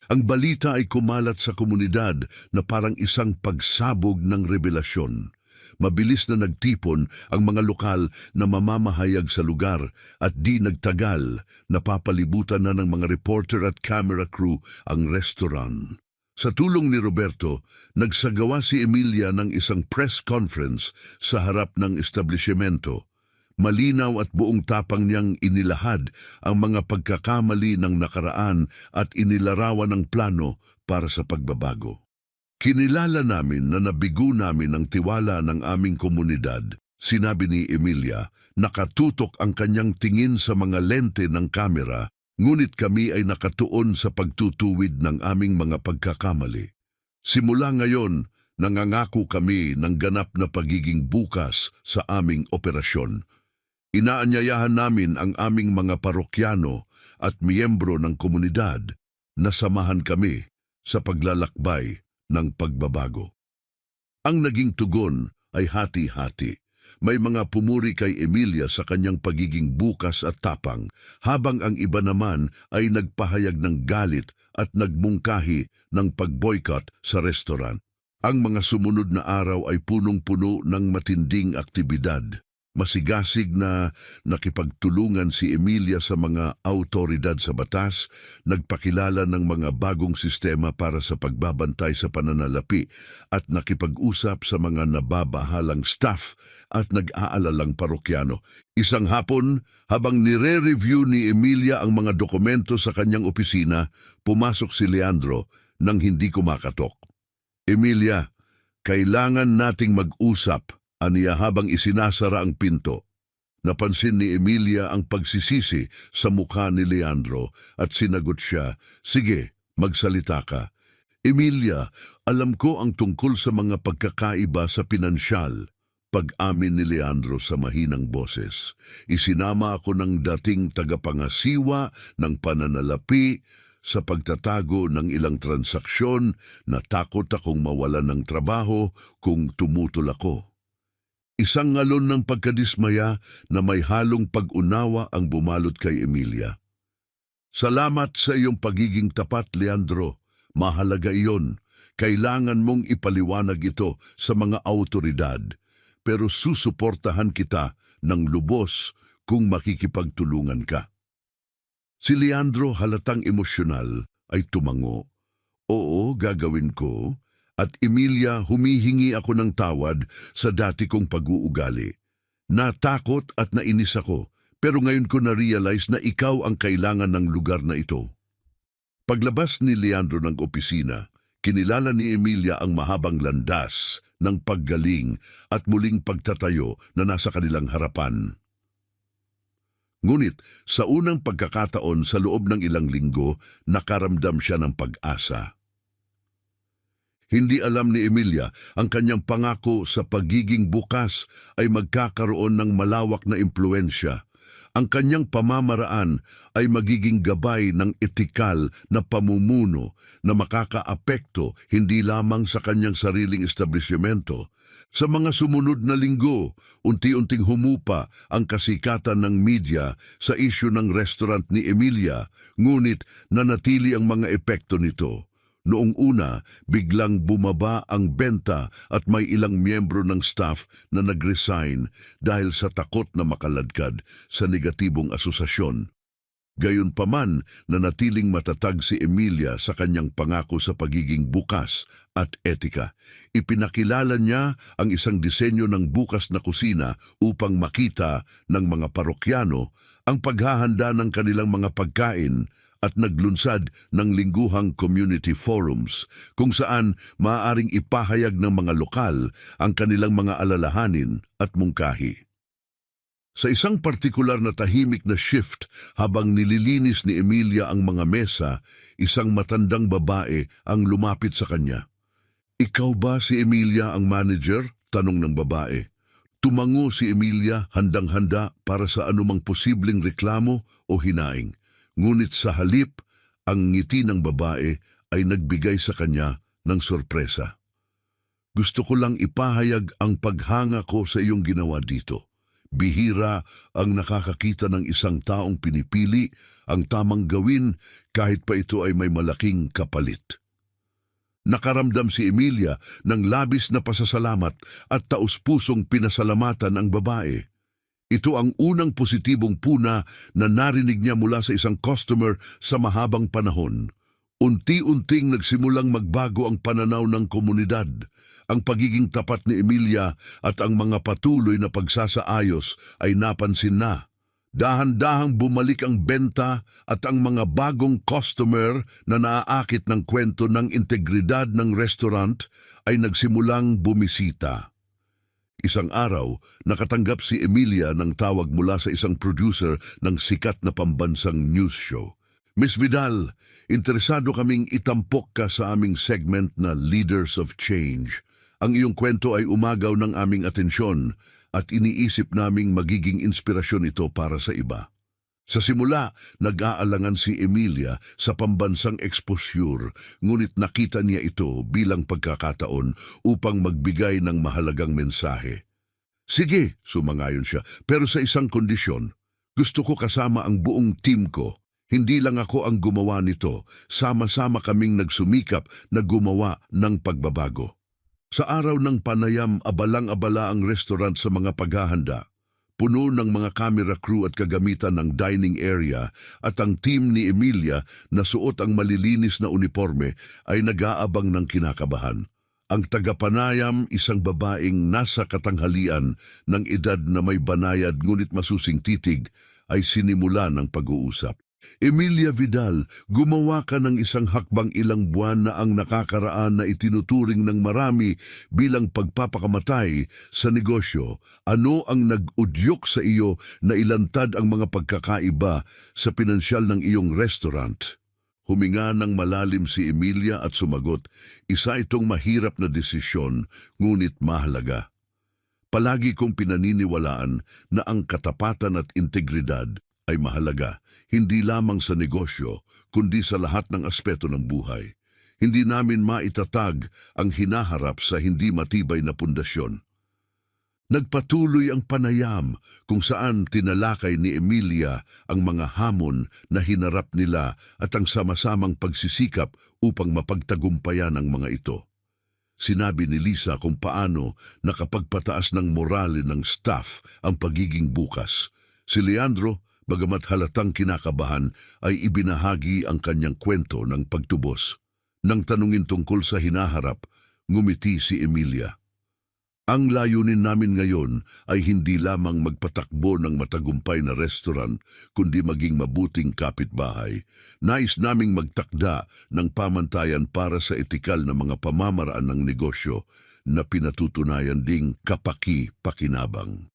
Ang balita ay kumalat sa komunidad na parang isang pagsabog ng revelasyon. Mabilis na nagtipon ang mga lokal na mamamahayag sa lugar at di nagtagal, napapalibutan na ng mga reporter at camera crew ang restaurant. Sa tulong ni Roberto, nagsagawa si Emilia ng isang press conference sa harap ng establishmento. Malinaw at buong tapang niyang inilahad ang mga pagkakamali ng nakaraan at inilarawan ng plano para sa pagbabago. Kinilala namin na nabigo namin ang tiwala ng aming komunidad, sinabi ni Emilia. Nakatutok ang kanyang tingin sa mga lente ng kamera, ngunit kami ay nakatuon sa pagtutuwid ng aming mga pagkakamali. Simula ngayon, nangangako kami ng ganap na pagiging bukas sa aming operasyon. Inaanyayahan namin ang aming mga parokyano at miyembro ng komunidad na samahan kami sa paglalakbay ng pagbabago. Ang naging tugon ay hati-hati. May mga pumuri kay Emilia sa kanyang pagiging bukas at tapang, habang ang iba naman ay nagpahayag ng galit at nagmungkahi ng pag-boycott sa restaurant. Ang mga sumunod na araw ay punong-puno ng matinding aktibidad. Masigasig na nakipagtulungan si Emilia sa mga awtoridad sa batas, nagpakilala ng mga bagong sistema para sa pagbabantay sa pananalapi at nakipag-usap sa mga nababahalang staff at nag-aalalang parokyano. Isang hapon, habang nire-review ni Emilia ang mga dokumento sa kanyang opisina, pumasok si Leandro nang hindi kumakatok. Emilia, kailangan nating mag-usap, aniya habang isinasara ang pinto. Napansin ni Emilia ang pagsisisi sa mukha ni Leandro at sinagot siya, sige, magsalita ka. Emilia, alam ko ang tungkol sa mga pagkakaiba sa pinansyal. Pag-amin ni Leandro sa mahinang boses. Isinama ako ng dating tagapangasiwa ng pananalapi sa pagtatago ng ilang transaksyon na takot akong mawalan ng trabaho kung tumutol ako. Isang ngalon ng pagkadismaya na may halong pag-unawa ang bumalot kay Emilia. Salamat sa iyong pagiging tapat, Leandro. Mahalaga iyon. Kailangan mong ipaliwanag ito sa mga awtoridad. Pero susuportahan kita ng lubos kung makikipagtulungan ka. Si Leandro, halatang emosyonal, ay tumango. Oo, gagawin ko. At Emilia, humihingi ako ng tawad sa dati kong pag-uugali. Natakot at nainis ako, pero ngayon ko na-realize na ikaw ang kailangan ng lugar na ito. Paglabas ni Leandro ng opisina, kinilala ni Emilia ang mahabang landas ng paggaling at muling pagtatayo na nasa kanilang harapan. Ngunit sa unang pagkakataon sa loob ng ilang linggo, nakaramdam siya ng pag-asa. Hindi alam ni Emilia ang kanyang pangako sa pagiging bukas ay magkakaroon ng malawak na impluensya. Ang kanyang pamamaraan ay magiging gabay ng etikal na pamumuno na makakaapekto hindi lamang sa kanyang sariling establishmento. Sa mga sumunod na linggo, unti-unting humupa ang kasikatan ng media sa isyu ng restaurant ni Emilia, ngunit nanatili ang mga epekto nito. Noong una, biglang bumaba ang benta at may ilang miyembro ng staff na nag-resign dahil sa takot na makaladkad sa negatibong asosasyon. Gayunpaman, nanatiling matatag si Emilia sa kanyang pangako sa pagiging bukas at etika. Ipinakilala niya ang isang disenyo ng bukas na kusina upang makita ng mga parokyano ang paghahanda ng kanilang mga pagkain at naglunsad ng lingguhang community forums kung saan maaaring ipahayag ng mga lokal ang kanilang mga alalahanin at mungkahi. Sa isang partikular na tahimik na shift habang nililinis ni Emilia ang mga mesa, isang matandang babae ang lumapit sa kanya. "Ikaw ba si Emilia ang manager?" tanong ng babae. Tumango si Emilia handang-handa para sa anumang posibleng reklamo o hinaing. Ngunit sa halip, ang ngiti ng babae ay nagbigay sa kanya ng sorpresa. "Gusto ko lang ipahayag ang paghanga ko sa iyong ginawa dito. Bihira ang nakakakita ng isang taong pinipili ang tamang gawin kahit pa ito ay may malaking kapalit." Nakaramdam si Emilia ng labis na pasasalamat at taus-pusong pinasalamatan ang babae. Ito ang unang positibong puna na narinig niya mula sa isang customer sa mahabang panahon. Unti-unting nagsimulang magbago ang pananaw ng komunidad. Ang pagiging tapat ni Emilia at ang mga patuloy na pagsasaayos ay napansin na. Dahan-dahang bumalik ang benta at ang mga bagong customer na naaakit ng kwento ng integridad ng restaurant ay nagsimulang bumisita. Isang araw, nakatanggap si Emilia ng tawag mula sa isang producer ng sikat na pambansang news show. "Miss Vidal, interesado kaming itampok ka sa aming segment na Leaders of Change. Ang iyong kwento ay umagaw ng aming atensyon at iniisip naming magiging inspirasyon ito para sa iba." Sa simula, nag-aalangan si Emilia sa pambansang exposure, ngunit nakita niya ito bilang pagkakataon upang magbigay ng mahalagang mensahe. "Sige," sumangayon siya, "pero sa isang kondisyon. Gusto ko kasama ang buong team ko. Hindi lang ako ang gumawa nito. Sama-sama kaming nagsumikap na gumawa ng pagbabago." Sa araw ng panayam, abalang-abala ang restaurant sa mga paghahanda. Puno ng mga camera crew at kagamitan ng dining area at ang team ni Emilia na suot ang malilinis na uniforme ay nag-aabang ng kinakabahan. Ang tagapanayam, isang babaeng nasa katanghalian ng edad na may banayad ngunit masusing titig, ay sinimula ng pag-uusap. "Emilia Vidal, gumawa ka ng isang hakbang ilang buwan na ang nakakaraan na itinuturing ng marami bilang pagpapakamatay sa negosyo. Ano ang nag-udyok sa iyo na ilantad ang mga pagkakaiba sa pinansyal ng iyong restaurant?" Huminga ng malalim si Emilia at sumagot, "Isa itong mahirap na desisyon, ngunit mahalaga. Palagi kong pinaniniwalaan na ang katapatan at integridad ay mahalaga, hindi lamang sa negosyo, kundi sa lahat ng aspeto ng buhay. Hindi namin maitatag ang hinaharap sa hindi matibay na pundasyon." Nagpatuloy ang panayam kung saan tinalakay ni Emilia ang mga hamon na hinarap nila at ang sama-samang pagsisikap upang mapagtagumpayan ang mga ito. Sinabi ni Lisa kung paano nakapagpataas ng morale ng staff ang pagiging bukas. Si Leandro, bagamat halatang kinakabahan, ay ibinahagi ang kanyang kwento ng pagtubos. Nang tanungin tungkol sa hinaharap, ngumiti si Emilia. "Ang layunin namin ngayon ay hindi lamang magpatakbo ng matagumpay na restaurant, kundi maging mabuting kapitbahay. Nais naming magtakda ng pamantayan para sa etikal na mga pamamaraan ng negosyo na pinatutunayan ding kapaki-pakinabang."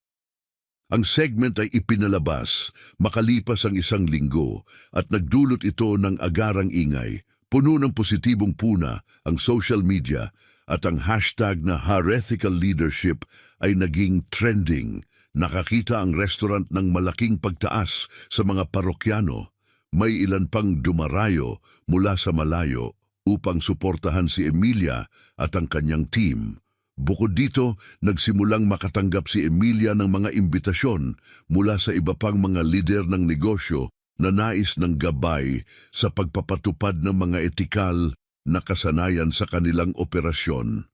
Ang segment ay ipinalabas makalipas ang isang linggo at nagdulot ito ng agarang ingay. Puno ng positibong puna ang social media at ang hashtag na Heretical Leadership ay naging trending. Nakakita ang restaurant ng malaking pagtaas sa mga parokyano. May ilan pang dumarayo mula sa malayo upang suportahan si Emilia at ang kanyang team. Bukod dito, nagsimulang makatanggap si Emilia ng mga imbitasyon mula sa iba pang mga lider ng negosyo na nais ng gabay sa pagpapatupad ng mga etikal na kasanayan sa kanilang operasyon.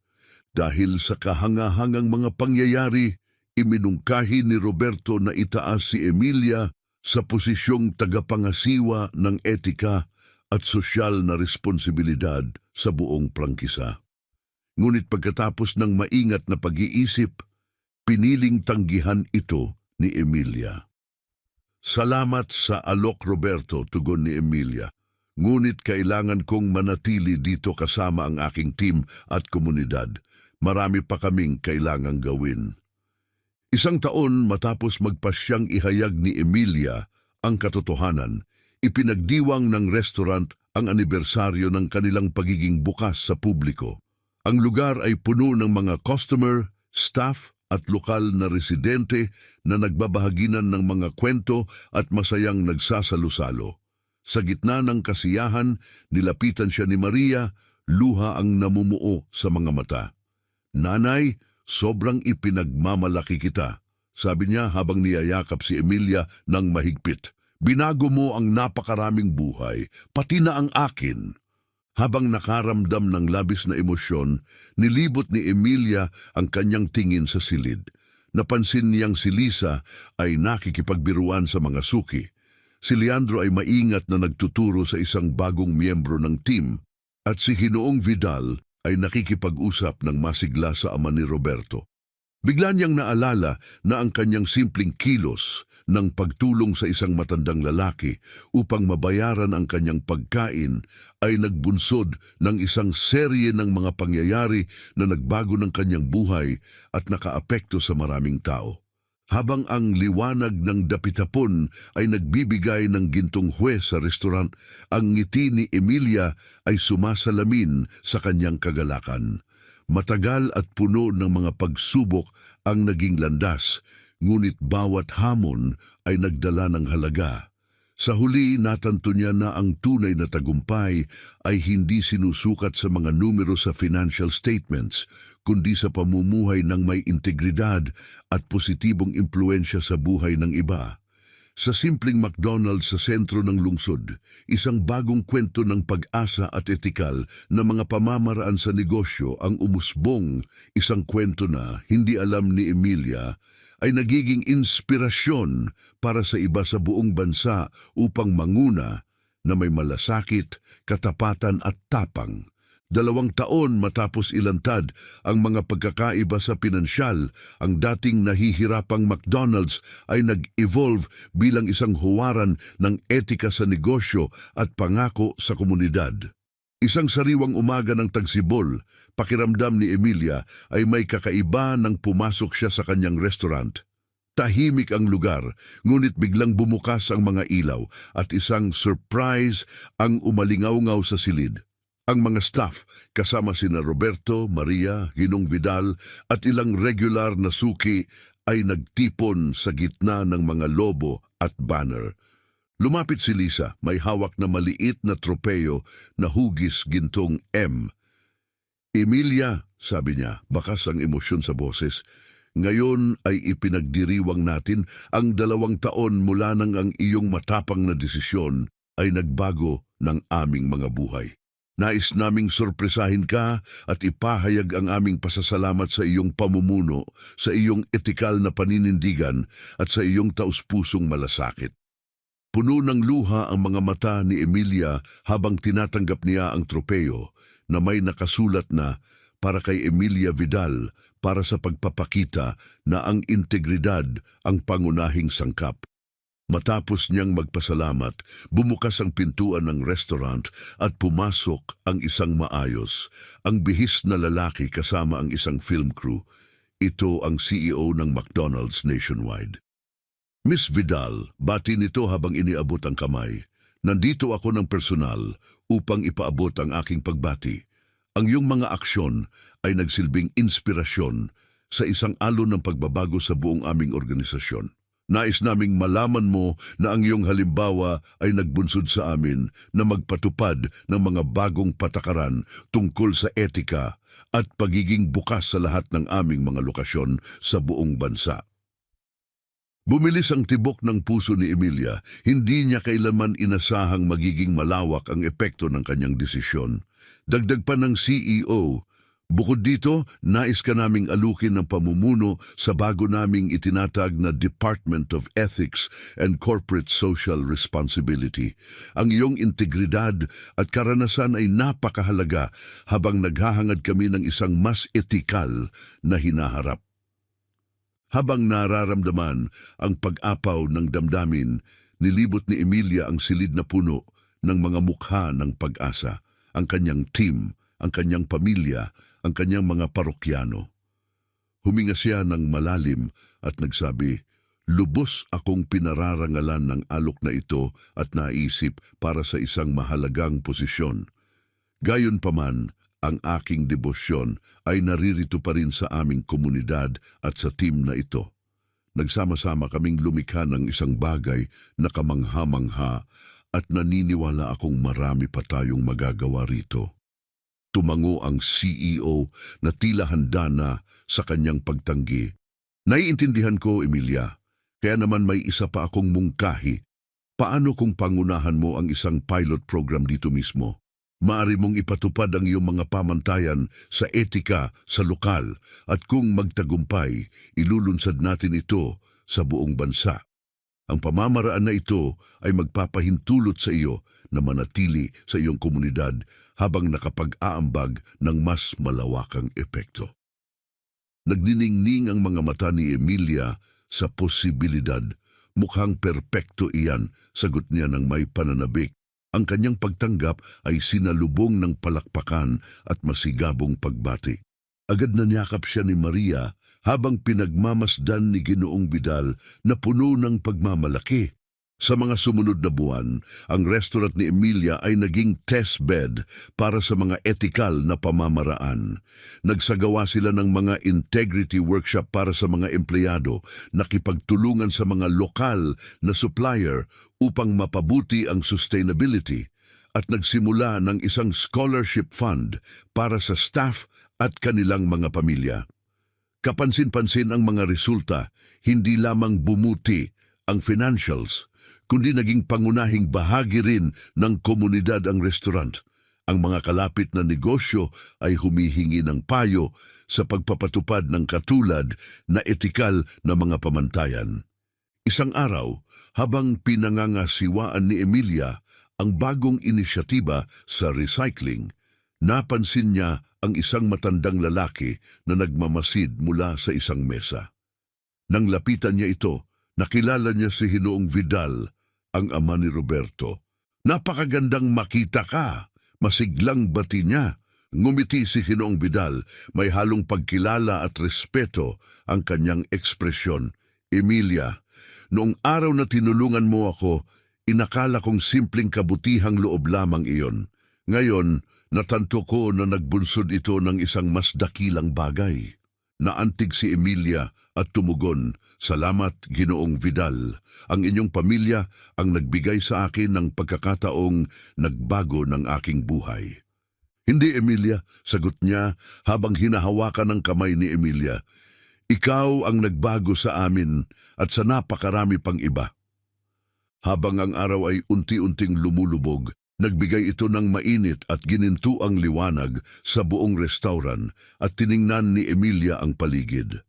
Dahil sa kahangahangang mga pangyayari, iminungkahi ni Roberto na itaas si Emilia sa posisyong tagapangasiwa ng etika at sosyal na responsibilidad sa buong prangkisa. Ngunit pagkatapos ng maingat na pag-iisip, piniling tanggihan ito ni Emilia. Salamat sa alok, Roberto, tugon ni Emilia. Ngunit kailangan kong manatili dito kasama ang aking team at komunidad. Marami pa kaming kailangang gawin. Isang taon matapos magpasyang ihayag ni Emilia ang katotohanan, ipinagdiwang ng restaurant ang anibersaryo ng kanilang pagiging bukas sa publiko. Ang lugar ay puno ng mga customer, staff at lokal na residente na nagbabahaginan ng mga kwento at masayang nagsasalo-salo. Sa gitna ng kasiyahan, nilapitan siya ni Maria, luha ang namumuo sa mga mata. Nanay, sobrang ipinagmamalaki kita, sabi niya habang niyayakap si Emilia ng mahigpit. Binago mo ang napakaraming buhay, pati na ang akin. Habang nakaramdam ng labis na emosyon, nilibot ni Emilia ang kanyang tingin sa silid. Napansin niyang si Lisa ay nakikipagbiruan sa mga suki. Si Leandro ay maingat na nagtuturo sa isang bagong miyembro ng team at si Ginoong Vidal ay nakikipag-usap ng masigla sa ama ni Roberto. Bigla niyang naalala na ang kanyang simpleng kilos ng pagtulong sa isang matandang lalaki upang mabayaran ang kanyang pagkain ay nagbunsod ng isang serye ng mga pangyayari na nagbago ng kanyang buhay at nakaapekto sa maraming tao. Habang ang liwanag ng dapitapon ay nagbibigay ng gintong huwes sa restaurant, ang ngiti ni Emilia ay sumasalamin sa kanyang kagalakan. Matagal at puno ng mga pagsubok ang naging landas, ngunit bawat hamon ay nagdala ng halaga. Sa huli, natanto niya na ang tunay na tagumpay ay hindi sinusukat sa mga numero sa financial statements, kundi sa pamumuhay ng may integridad at positibong impluensya sa buhay ng iba. Sa simpleng McDonald's sa sentro ng lungsod, isang bagong kwento ng pag-asa at etikal na mga pamamaraan sa negosyo ang umusbong, isang kwento na hindi alam ni Emilia ay nagiging inspirasyon para sa iba sa buong bansa upang manguna na may malasakit, katapatan at tapang. 2 taon matapos ilantad ang mga pagkakaiba sa pinansyal, ang dating nahihirapang McDonald's ay nag-evolve bilang isang huwaran ng etika sa negosyo at pangako sa komunidad. Isang sariwang umaga ng tagsibol, pakiramdam ni Emilia ay may kakaiba nang pumasok siya sa kanyang restaurant. Tahimik ang lugar, ngunit biglang bumukas ang mga ilaw at isang surprise ang umalingaw-ngaw sa silid. Ang mga staff, kasama sina Roberto, Maria, Ginong Vidal at ilang regular na suki ay nagtipon sa gitna ng mga lobo at banner. Lumapit si Lisa, may hawak na maliit na tropeyo na hugis gintong M. Emilia, sabi niya, bakas ang emosyon sa boses, ngayon ay ipinagdiriwang natin ang 2 taon mula nang ang iyong matapang na desisyon ay nagbago ng aming mga buhay. Nais naming sorpresahin ka at ipahayag ang aming pasasalamat sa iyong pamumuno, sa iyong etikal na paninindigan at sa iyong taus-pusong malasakit. Puno ng luha ang mga mata ni Emilia habang tinatanggap niya ang tropeyo na may nakasulat na para kay Emilia Vidal para sa pagpapakita na ang integridad ang pangunahing sangkap. Matapos niyang magpasalamat, bumukas ang pintuan ng restaurant at pumasok ang isang maayos, ang bihis na lalaki kasama ang isang film crew. Ito ang CEO ng McDonald's nationwide. Miss Vidal, bati nito habang iniabot ang kamay. Nandito ako ng personal upang ipaabot ang aking pagbati. Ang iyong mga aksyon ay nagsilbing inspirasyon sa isang alon ng pagbabago sa buong aming organisasyon. Nais naming malaman mo na ang iyong halimbawa ay nagbunsod sa amin na magpatupad ng mga bagong patakaran tungkol sa etika at pagiging bukas sa lahat ng aming mga lokasyon sa buong bansa. Bumilis ang tibok ng puso ni Emilia. Hindi niya kailanman inasahang magiging malawak ang epekto ng kanyang desisyon. Dagdag pa ng CEO, bukod dito, nais ka naming alukin ng pamumuno sa bago naming itinatag na Department of Ethics and Corporate Social Responsibility. Ang iyong integridad at karanasan ay napakahalaga habang naghahangad kami ng isang mas etikal na hinaharap. Habang nararamdaman ang pag-apaw ng damdamin, nilibot ni Emilia ang silid na puno ng mga mukha ng pag-asa, ang kanyang team, ang kanyang pamilya, ang kanyang mga parokyano. Huminga siya ng malalim at nagsabi, "Lubos akong pinararangalan ng alok na ito at naisip para sa isang mahalagang posisyon. Gayunpaman, ang aking debosyon ay naririto pa rin sa aming komunidad at sa team na ito. Nagsama-sama kaming lumikha ng isang bagay na kamangha-mangha at naniniwala akong marami pa tayong magagawa rito." Tumango ang CEO na tila handa na sa kanyang pagtanggi. "Naiintindihan ko, Emilia. Kaya naman may isa pa akong mungkahi. Paano kung pangunahan mo ang isang pilot program dito mismo? Maaari mong ipatupad ang iyong mga pamantayan sa etika sa lokal at kung magtagumpay, ilulunsad natin ito sa buong bansa. Ang pamamaraan na ito ay magpapahintulot sa iyo na manatili sa iyong komunidad habang nakapag-aambag ng mas malawakang epekto." Nagniningning ang mga mata ni Emilia sa posibilidad. Mukhang perpekto iyan, sagot niya ng may pananabik. Ang kanyang pagtanggap ay sinalubong ng palakpakan at masigabong pagbati. Agad na niyakap siya ni Maria habang pinagmamasdan ni Ginoong Vidal na puno ng pagmamalaki. Sa mga sumunod na buwan, ang restaurant ni Emilia ay naging test bed para sa mga etikal na pamamaraan. Nagsagawa sila ng mga integrity workshop para sa mga empleyado, nakipagtulungan sa mga lokal na supplier upang mapabuti ang sustainability, at nagsimula ng isang scholarship fund para sa staff at kanilang mga pamilya. Kapansin-pansin ang mga resulta, hindi lamang bumuti ang financials, kundi naging pangunahing bahagi rin ng komunidad ang restaurant. Ang mga kalapit na negosyo ay humihingi ng payo sa pagpapatupad ng katulad na etikal na mga pamantayan. Isang araw, habang pinangangasiwaan ni Emilia ang bagong inisyatiba sa recycling, napansin niya ang isang matandang lalaki na nagmamasid mula sa isang mesa. Nang lapitan niya ito, nakilala niya si Ginoong Vidal, ang ama ni Roberto. "Napakagandang makita ka," masiglang bati niya. Ngumiti si Ginoong Vidal, may halong pagkilala at respeto ang kanyang ekspresyon. "Emilia, noong araw na tinulungan mo ako, inakala kong simpleng kabutihang loob lamang iyon. Ngayon, natanto ko na nagbunsod ito ng isang mas dakilang bagay." Naantig si Emilia at tumugon, "Salamat, Ginoong Vidal. Ang inyong pamilya ang nagbigay sa akin ng pagkakataong nagbago ng aking buhay." "Hindi, Emilia," sagot niya habang hinahawakan ng kamay ni Emilia. "Ikaw ang nagbago sa amin at sa napakarami pang iba." Habang ang araw ay unti-unting lumulubog, nagbigay ito ng mainit at ginintuang liwanag sa buong restaurant at tiningnan ni Emilia ang paligid.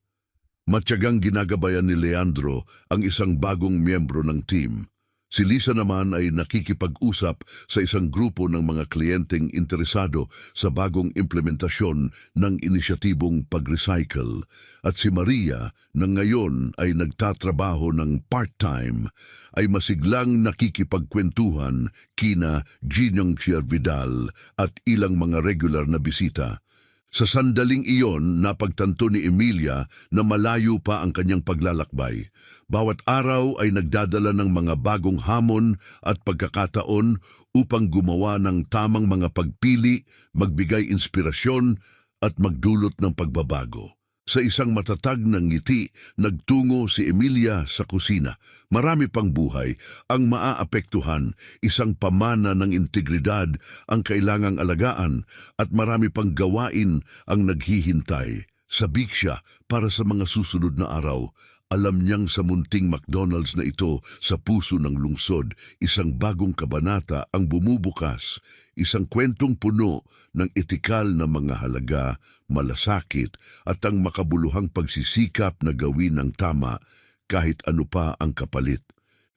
Matyagang ginagabayan ni Leandro ang isang bagong miyembro ng team. Si Lisa naman ay nakikipag-usap sa isang grupo ng mga kliyenteng interesado sa bagong implementasyon ng inisyatibong pag-recycle. At si Maria, na ngayon ay nagtatrabaho ng part-time, ay masiglang nakikipagkwentuhan kina Ginong Vidal at ilang mga regular na bisita. Sa sandaling iyon, napagtanto ni Emilia na malayo pa ang kanyang paglalakbay. Bawat araw ay nagdadala ng mga bagong hamon at pagkakataon upang gumawa ng tamang mga pagpili, magbigay inspirasyon at magdulot ng pagbabago. Sa isang matatag na ngiti, nagtungo si Emilia sa kusina. Marami pang buhay ang maaapektuhan, isang pamana ng integridad ang kailangang alagaan at marami pang gawain ang naghihintay. Sabik siya para sa mga susunod na araw. Alam niyang sa munting McDonald's na ito sa puso ng lungsod, isang bagong kabanata ang bumubukas, isang kwentong puno ng etikal na mga halaga, malasakit at ang makabuluhang pagsisikap na gawin ng tama kahit ano pa ang kapalit.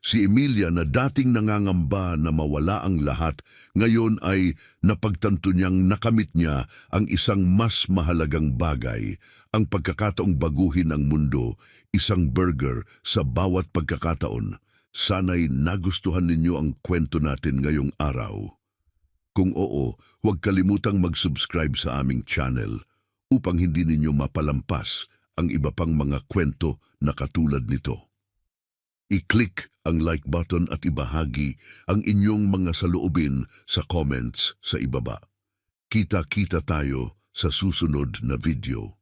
Si Emilia na dating nangangamba na mawala ang lahat, ngayon ay napagtanto niyang nakamit niya ang isang mas mahalagang bagay, ang pagkakataong baguhin ang mundo, isang burger sa bawat pagkakataon. Sana'y nagustuhan ninyo ang kwento natin ngayong araw. Kung oo, huwag kalimutang mag-subscribe sa aming channel upang hindi ninyo mapalampas ang iba pang mga kwento na katulad nito. I-click ang like button at ibahagi ang inyong mga saloobin sa comments sa ibaba. Kita-kita tayo sa susunod na video.